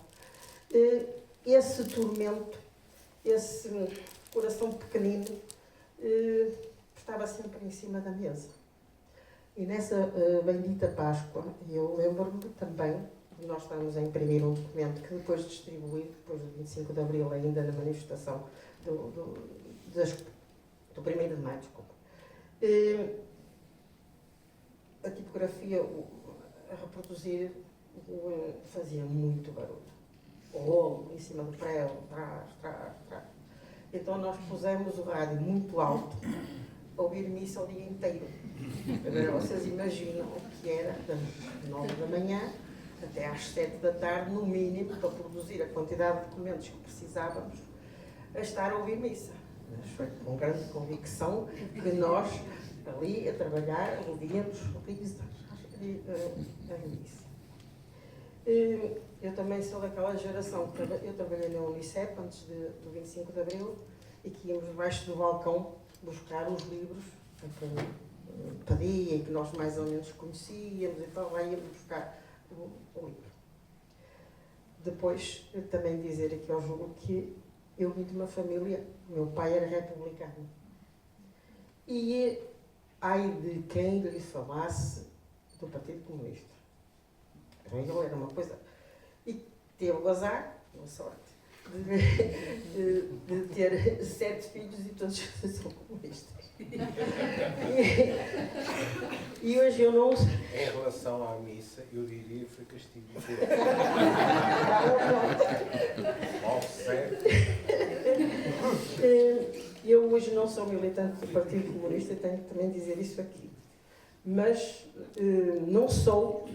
Esse tormento, esse coração pequenino, estava sempre em cima da mesa. E nessa bendita Páscoa, eu lembro-me também de nós estarmos a imprimir um documento que depois distribuí, depois do 25 de Abril, ainda na manifestação do 1º de Maio, desculpa. A tipografia a reproduzir fazia muito barulho. O rolo em cima do prego, trás. Então nós pusemos o rádio muito alto, a ouvir missa o dia inteiro. Agora vocês imaginam o que era das 9 da manhã até às 7 da tarde, no mínimo, para produzir a quantidade de documentos que precisávamos, a estar a ouvir missa. Mas foi com grande convicção que nós, ali a trabalhar, ouvíamos a missa. Eu também sou daquela geração que eu trabalhei na Unicep antes do 25 de Abril e que íamos debaixo do balcão buscar os livros que pedia e que nós mais ou menos conhecíamos e tal, lá íamos buscar o livro. Depois, também dizer aqui ao Júlio que eu vim de uma família, meu pai era republicano. E ai de quem lhe falasse do Partido Comunista. Ele era uma coisa. E teve o azar, uma sorte, de ter 7 filhos e todos são comunistas. E hoje eu não... Em relação à missa, eu diria que foi castigo de Deus. Ao certo. Eu hoje não sou militante do Partido Comunista e tenho que também dizer isso aqui. Mas não sou,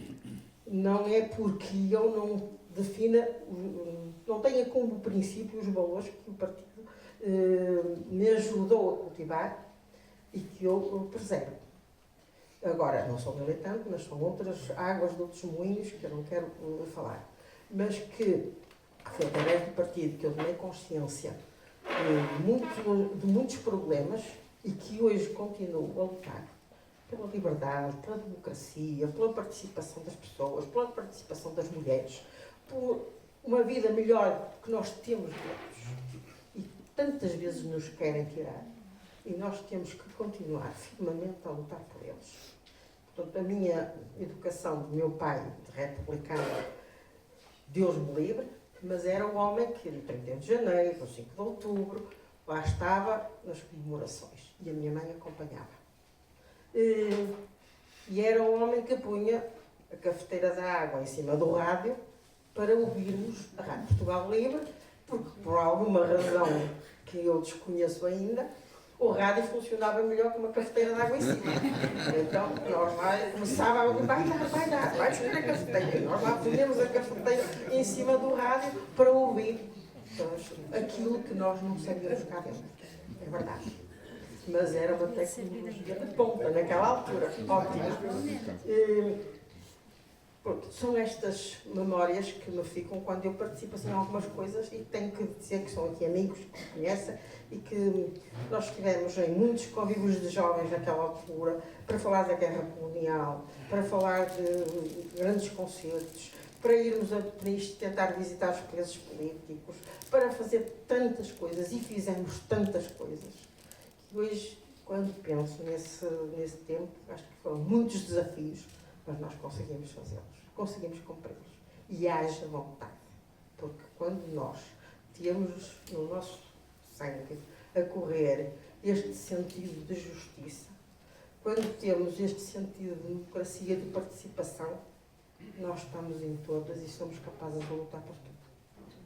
não é porque eu não defina, não tenha como princípio os valores que o partido me ajudou a cultivar e que eu preservo. Agora, não sou militante, mas são outras águas de outros moinhos que eu não quero falar. Mas que foi através do partido que eu tomei consciência de muitos problemas e que hoje continuo a lutar pela liberdade, pela democracia, pela participação das pessoas, pela participação das mulheres, por uma vida melhor que nós temos todos e tantas vezes nos querem tirar. E nós temos que continuar firmemente a lutar por eles. Portanto, a minha educação do meu pai, de republicano, Deus me livre, mas era um homem que no 31 de janeiro, no 5 de outubro, lá estava nas comemorações. E a minha mãe acompanhava. E era um homem que punha a cafeteira da água em cima do rádio para ouvirmos a Rádio Portugal Livre, porque por alguma razão que eu desconheço ainda, o rádio funcionava melhor que uma cafeteira de água em cima. Então, nós lá começava a ouvir, vai subir a cafeteira. E nós lá punhamos a cafeteira em cima do rádio para ouvir aquilo que nós não sabíamos cá dentro. É verdade. Mas era uma tecnologia de ponta naquela altura. Ótimo. São estas memórias que me ficam quando eu participo em algumas coisas e tenho que dizer que são aqui amigos que me conhecem e que nós estivemos em muitos convívios de jovens naquela altura para falar da guerra colonial, para falar de grandes concertos, para irmos a Peniche tentar visitar os presos políticos, para fazer tantas coisas e fizemos tantas coisas que hoje, quando penso nesse tempo, acho que foram muitos desafios, mas nós conseguimos fazê-los, conseguimos cumpri-los. E haja vontade, porque quando nós temos no nosso sangue a correr este sentido de justiça, quando temos este sentido de democracia, de participação, nós estamos em todas e somos capazes de lutar por tudo.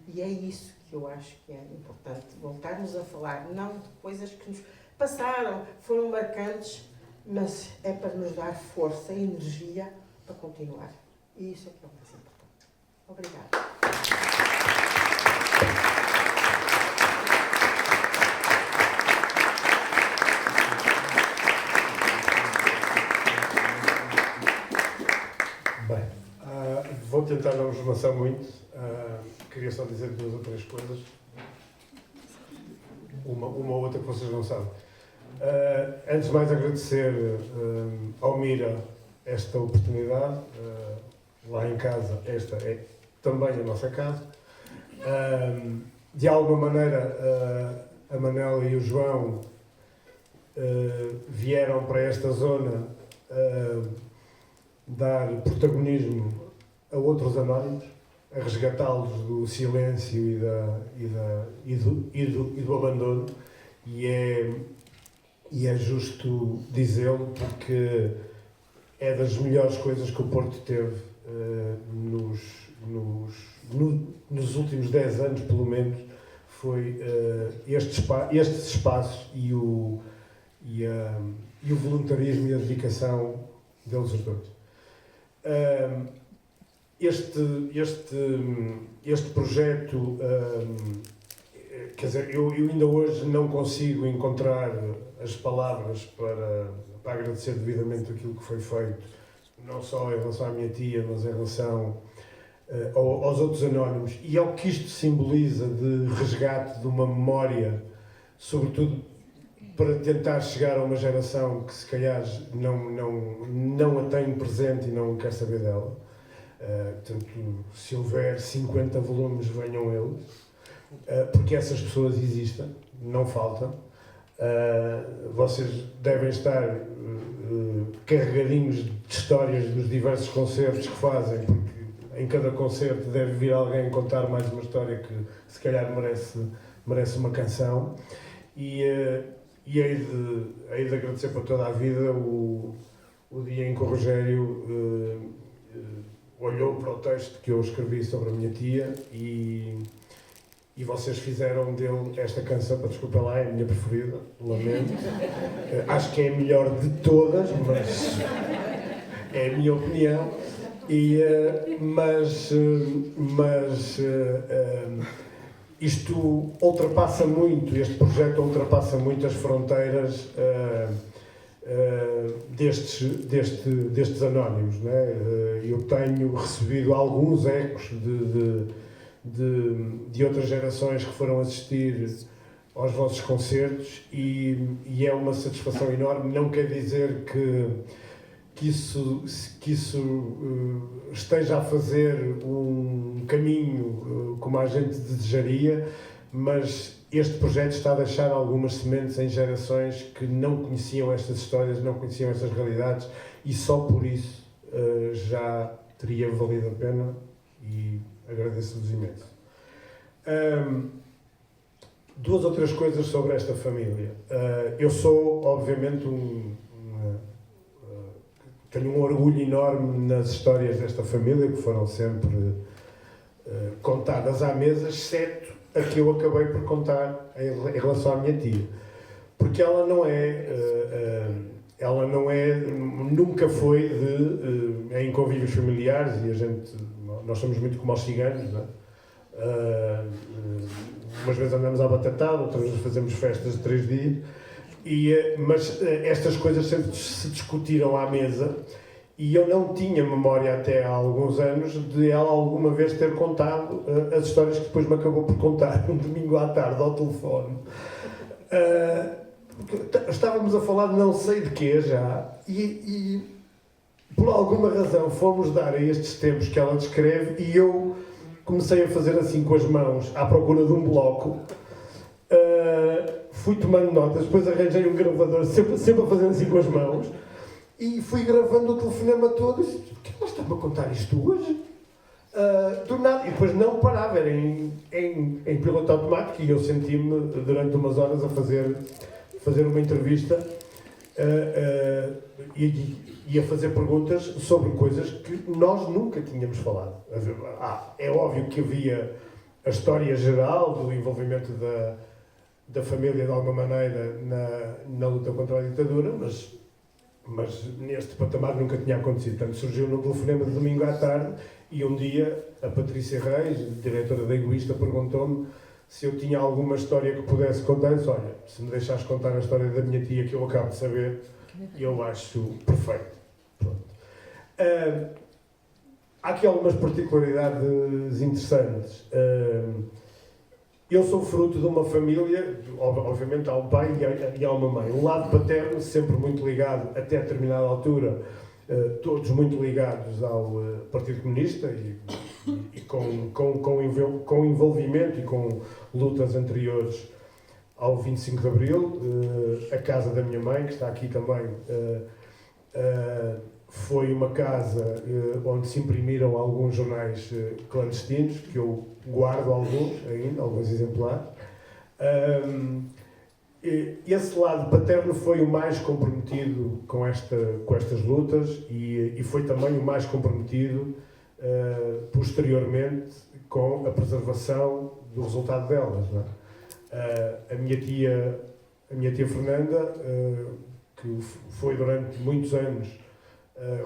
E é isso que eu acho que é importante, voltarmos a falar, não de coisas que nos passaram, foram marcantes, mas é para nos dar força e energia para continuar. E isso é que é o mais importante. Obrigada. Bem, vou tentar não vos amassar muito. Queria só dizer 2 ou 3 coisas. Uma ou outra que vocês não sabem. Antes de mais agradecer ao Mira esta oportunidade. Lá em casa, esta é também a nossa casa. De alguma maneira, a Manela e o João vieram para esta zona dar protagonismo a outros anónimos, a resgatá-los do silêncio e do abandono, e é justo dizê-lo, porque é das melhores coisas que o Porto teve nos últimos 10 anos, pelo menos, foi estes espaços e o voluntarismo e a dedicação deles os dois. Este projeto, quer dizer, eu ainda hoje não consigo encontrar as palavras para agradecer devidamente aquilo que foi feito, não só em relação à minha tia, mas em relação aos outros anónimos, e ao que isto simboliza de resgate de uma memória, sobretudo para tentar chegar a uma geração que se calhar não a tem presente e não quer saber dela. Portanto, se houver 50 volumes, venham eles, porque essas pessoas existem, não faltam. Vocês devem estar carregadinhos de histórias dos diversos concertos que fazem, porque em cada concerto deve vir alguém contar mais uma história que se calhar merece uma canção. E hei de agradecer por toda a vida o dia em que o Rogério olhou para o texto que eu escrevi sobre a minha tia e vocês fizeram dele esta canção, para desculpa lá, é a minha preferida, lamento. Acho que é a melhor de todas, mas é a minha opinião. Mas isto ultrapassa muito, este projeto ultrapassa muito as fronteiras destes anónimos, não é? Eu tenho recebido alguns ecos de outras gerações que foram assistir aos vossos concertos e é uma satisfação enorme. Não quer dizer que isso esteja a fazer um caminho como a gente desejaria, mas este projeto está a deixar algumas sementes em gerações que não conheciam estas histórias, não conheciam estas realidades, e só por isso já teria valido a pena, e agradeço-vos imenso. 2 ou 3 coisas sobre esta família. Eu sou, obviamente, tenho um orgulho enorme nas histórias desta família, que foram sempre contadas à mesa, exceto a que eu acabei por contar em relação à minha tia. Porque ela nunca foi em convívios familiares, e nós somos muito como aos ciganos, não é? Umas vezes andamos à batatada, outras vezes fazemos festas de 3 dias, mas estas coisas sempre se discutiram à mesa, e eu não tinha memória até há alguns anos de ela alguma vez ter contado as histórias que depois me acabou por contar um domingo à tarde ao telefone. Estávamos a falar de não sei de quê já, e por alguma razão fomos dar a estes tempos que ela descreve, e eu comecei a fazer assim com as mãos à procura de um bloco. Fui tomando notas, depois arranjei um gravador sempre a fazer assim com as mãos, e fui gravando o telefonema todo, e disse: por que ela está-me a contar isto hoje? Do nada, e depois não parava, era em piloto automático, e eu senti-me durante umas horas a fazer uma entrevista e a fazer perguntas sobre coisas que nós nunca tínhamos falado. É óbvio que havia a história geral do envolvimento da família de alguma maneira na luta contra a ditadura, mas neste patamar nunca tinha acontecido. Portanto, surgiu no telefonema de domingo à tarde e um dia a Patrícia Reis, diretora da Egoísta, perguntou-me se eu tinha alguma história que pudesse contar. Eu disse, olha, se me deixares contar a história da minha tia que eu acabo de saber, eu acho perfeito. Pronto. Há aqui algumas particularidades interessantes. Eu sou fruto de uma família, obviamente há um pai e há uma mãe. Um lado paterno, sempre muito ligado, até a determinada altura, todos muito ligados ao Partido Comunista e com envolvimento e com lutas anteriores ao 25 de Abril. A casa da minha mãe, que está aqui também, foi uma casa onde se imprimiram alguns jornais clandestinos, que eu guardo alguns exemplares. Esse lado paterno foi o mais comprometido com estas lutas e foi também o mais comprometido posteriormente com a preservação do resultado delas. Não é? A minha tia Fernanda, que foi durante muitos anos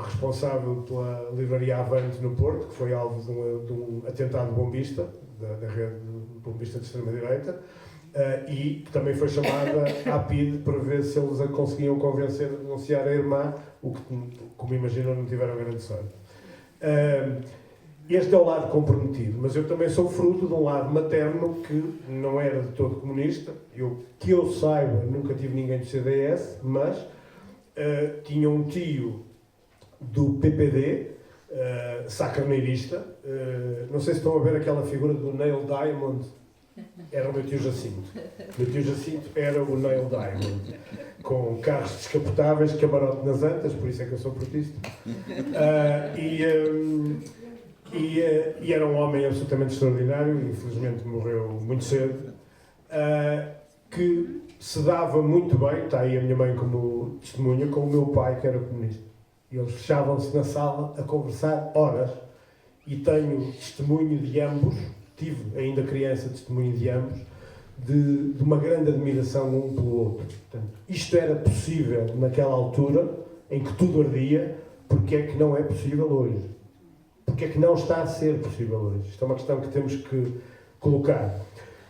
responsável pela livraria Avante no Porto, que foi alvo de um atentado bombista, da rede bombista de extrema-direita, e que também foi chamada à PIDE para ver se eles a conseguiam convencer a denunciar a irmã, o que, como imaginam, não tiveram grande sorte. Este é o lado comprometido, mas eu também sou fruto de um lado materno que não era de todo comunista. Que eu saiba, nunca tive ninguém do CDS, mas tinha um tio do PPD, sacarneirista. Não sei se estão a ver aquela figura do Neil Diamond. Era o meu tio Jacinto. O meu tio Jacinto era o Neil Diamond, com carros descapotáveis, camarote nas antas, por isso é que eu sou portista. E era um homem absolutamente extraordinário, infelizmente morreu muito cedo, que se dava muito bem, está aí a minha mãe como testemunha, com o meu pai, que era comunista. E eles fechavam-se na sala a conversar horas, e tenho testemunho de ambos, tive ainda criança testemunho de ambos, de uma grande admiração um pelo outro. Portanto, isto era possível naquela altura, em que tudo ardia, porque é que não é possível hoje? Porque é que não está a ser possível hoje? Isto é uma questão que temos que colocar.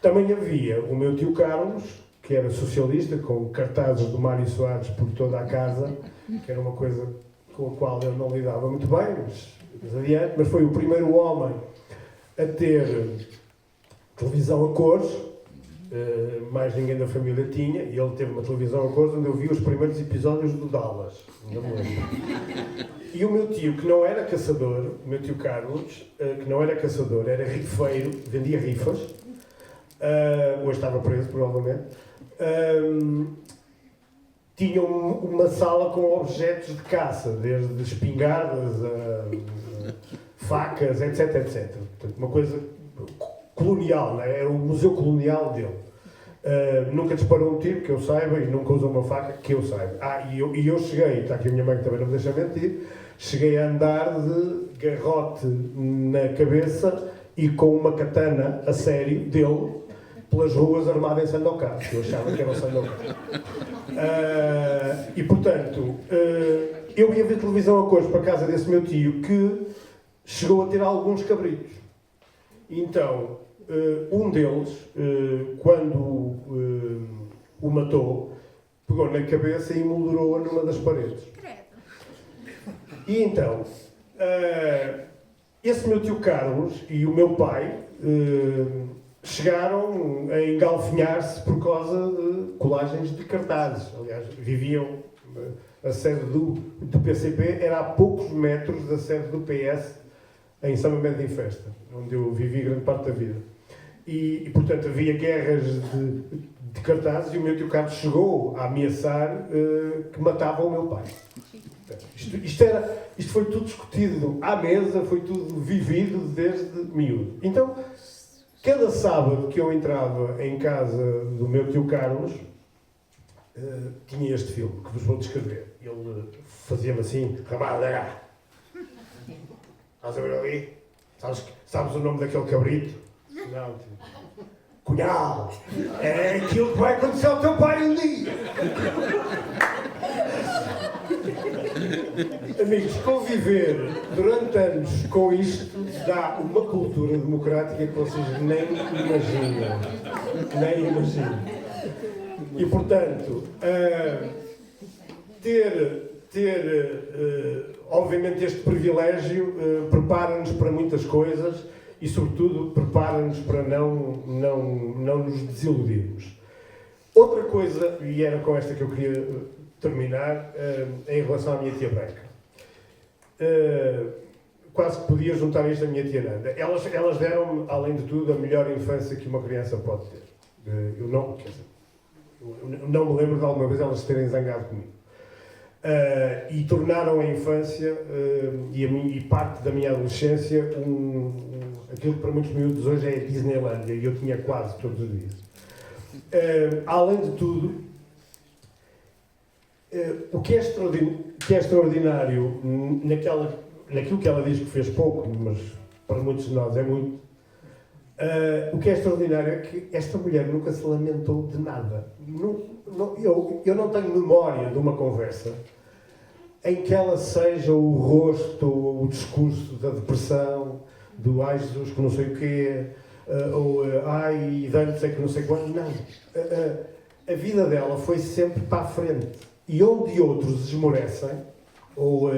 Também havia o meu tio Carlos, que era socialista, com cartazes do Mário Soares por toda a casa, que era uma coisa com a qual eu não lidava muito bem, mas adiante. Mas foi o primeiro homem a ter televisão a cores, mais ninguém da família tinha, e ele teve uma televisão a cores onde eu vi os primeiros episódios do Dallas. Não me lembro. E o meu tio, que não era caçador, o meu tio Carlos, que não era caçador, era rifeiro, vendia rifas, hoje estava preso, provavelmente, tinha uma sala com objetos de caça, desde espingardas a facas, etc, etc. Portanto, uma coisa colonial, né? Era o museu colonial dele. Nunca disparou um tiro, que eu saiba, e nunca usou uma faca, que eu saiba. E eu cheguei, está aqui a minha mãe que também não me deixa mentir, cheguei a andar de garrote na cabeça e com uma katana a sério dele pelas ruas armado em Sandokan, que eu achava que era o Sandokan. E portanto, eu ia ver televisão a cores para a casa desse meu tio, que chegou a ter alguns cabritos. Então, um deles, quando o matou, pegou na cabeça e emoldurou-a numa das paredes. E então, esse meu tio Carlos e o meu pai chegaram a engalfinhar-se por causa de colagens de cartazes. Aliás, viviam, a sede do PCP era a poucos metros da sede do PS em São Mamede em Festa, onde eu vivi grande parte da vida. E portanto, havia guerras de cartazes e o meu tio Carlos chegou a ameaçar que matava o meu pai. Isto foi tudo discutido à mesa, foi tudo vivido desde miúdo. Então, cada sábado que eu entrava em casa do meu tio Carlos, tinha este filme, que vos vou descrever. Ele fazia-me assim, ramada, estás a ver ali? Sabes o nome daquele cabrito? Não, tio. Cunhal! É aquilo que vai acontecer ao teu pai um dia! Amigos, conviver durante anos com isto dá uma cultura democrática que vocês nem imaginam. Nem imaginam. E, portanto, obviamente, este privilégio prepara-nos para muitas coisas e, sobretudo, prepara-nos para não nos desiludirmos. Outra coisa, e era com esta que eu queria terminar, em relação à minha tia Branca. Quase que podia juntar isto à minha tia Nanda. Elas deram-me, além de tudo, a melhor infância que uma criança pode ter. Eu não me lembro de alguma vez elas terem zangado comigo. E tornaram a infância e parte da minha adolescência aquilo que para muitos miúdos hoje é a Disneylândia, e eu tinha quase todos os dias. Além de tudo, o que é extraordinário naquilo que ela diz que fez pouco, mas para muitos de nós é muito, o que é extraordinário é que esta mulher nunca se lamentou de nada. Eu não tenho memória de uma conversa em que ela seja o rosto, o discurso da depressão, do ai Jesus que não sei o quê, ou ai dá-lhe que não sei quando. Não. A vida dela foi sempre para a frente. E onde outros esmorecem, ou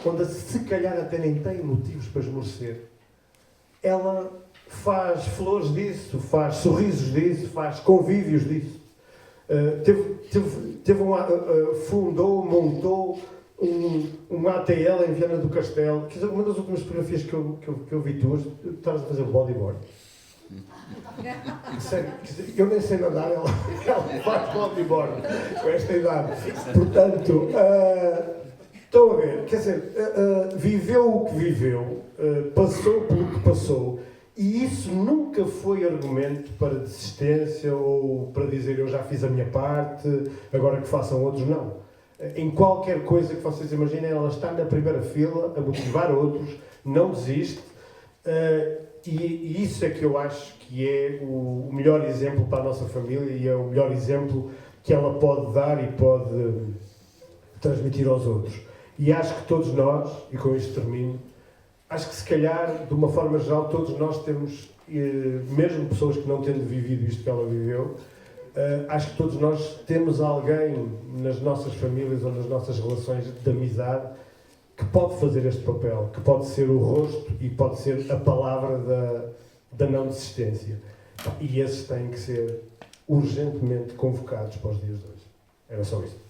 onde se calhar até nem têm motivos para esmorecer, ela faz flores disso, faz sorrisos disso, faz convívios disso. Fundou, montou um ATL em Viana do Castelo. Quer dizer, uma das últimas fotografias que eu vi tuas, tu estavas a fazer bodyboard. Sério, eu nem sei nadar, ela faz bodyboard com esta idade. Portanto, estão a ver, quer dizer, viveu o que viveu, passou pelo que passou, e isso nunca foi argumento para desistência ou para dizer eu já fiz a minha parte, agora que façam outros. Não. Em qualquer coisa que vocês imaginem, ela está na primeira fila a motivar outros, não desiste. E isso é que eu acho que é o melhor exemplo para a nossa família e é o melhor exemplo que ela pode dar e pode transmitir aos outros. E acho que todos nós, e com isto termino, acho que se calhar, de uma forma geral, todos nós temos, mesmo pessoas que não tendo vivido isto que ela viveu, acho que todos nós temos alguém nas nossas famílias ou nas nossas relações de amizade que pode fazer este papel, que pode ser o rosto e pode ser a palavra da não desistência. E esses têm que ser urgentemente convocados para os dias de hoje. Era só isto.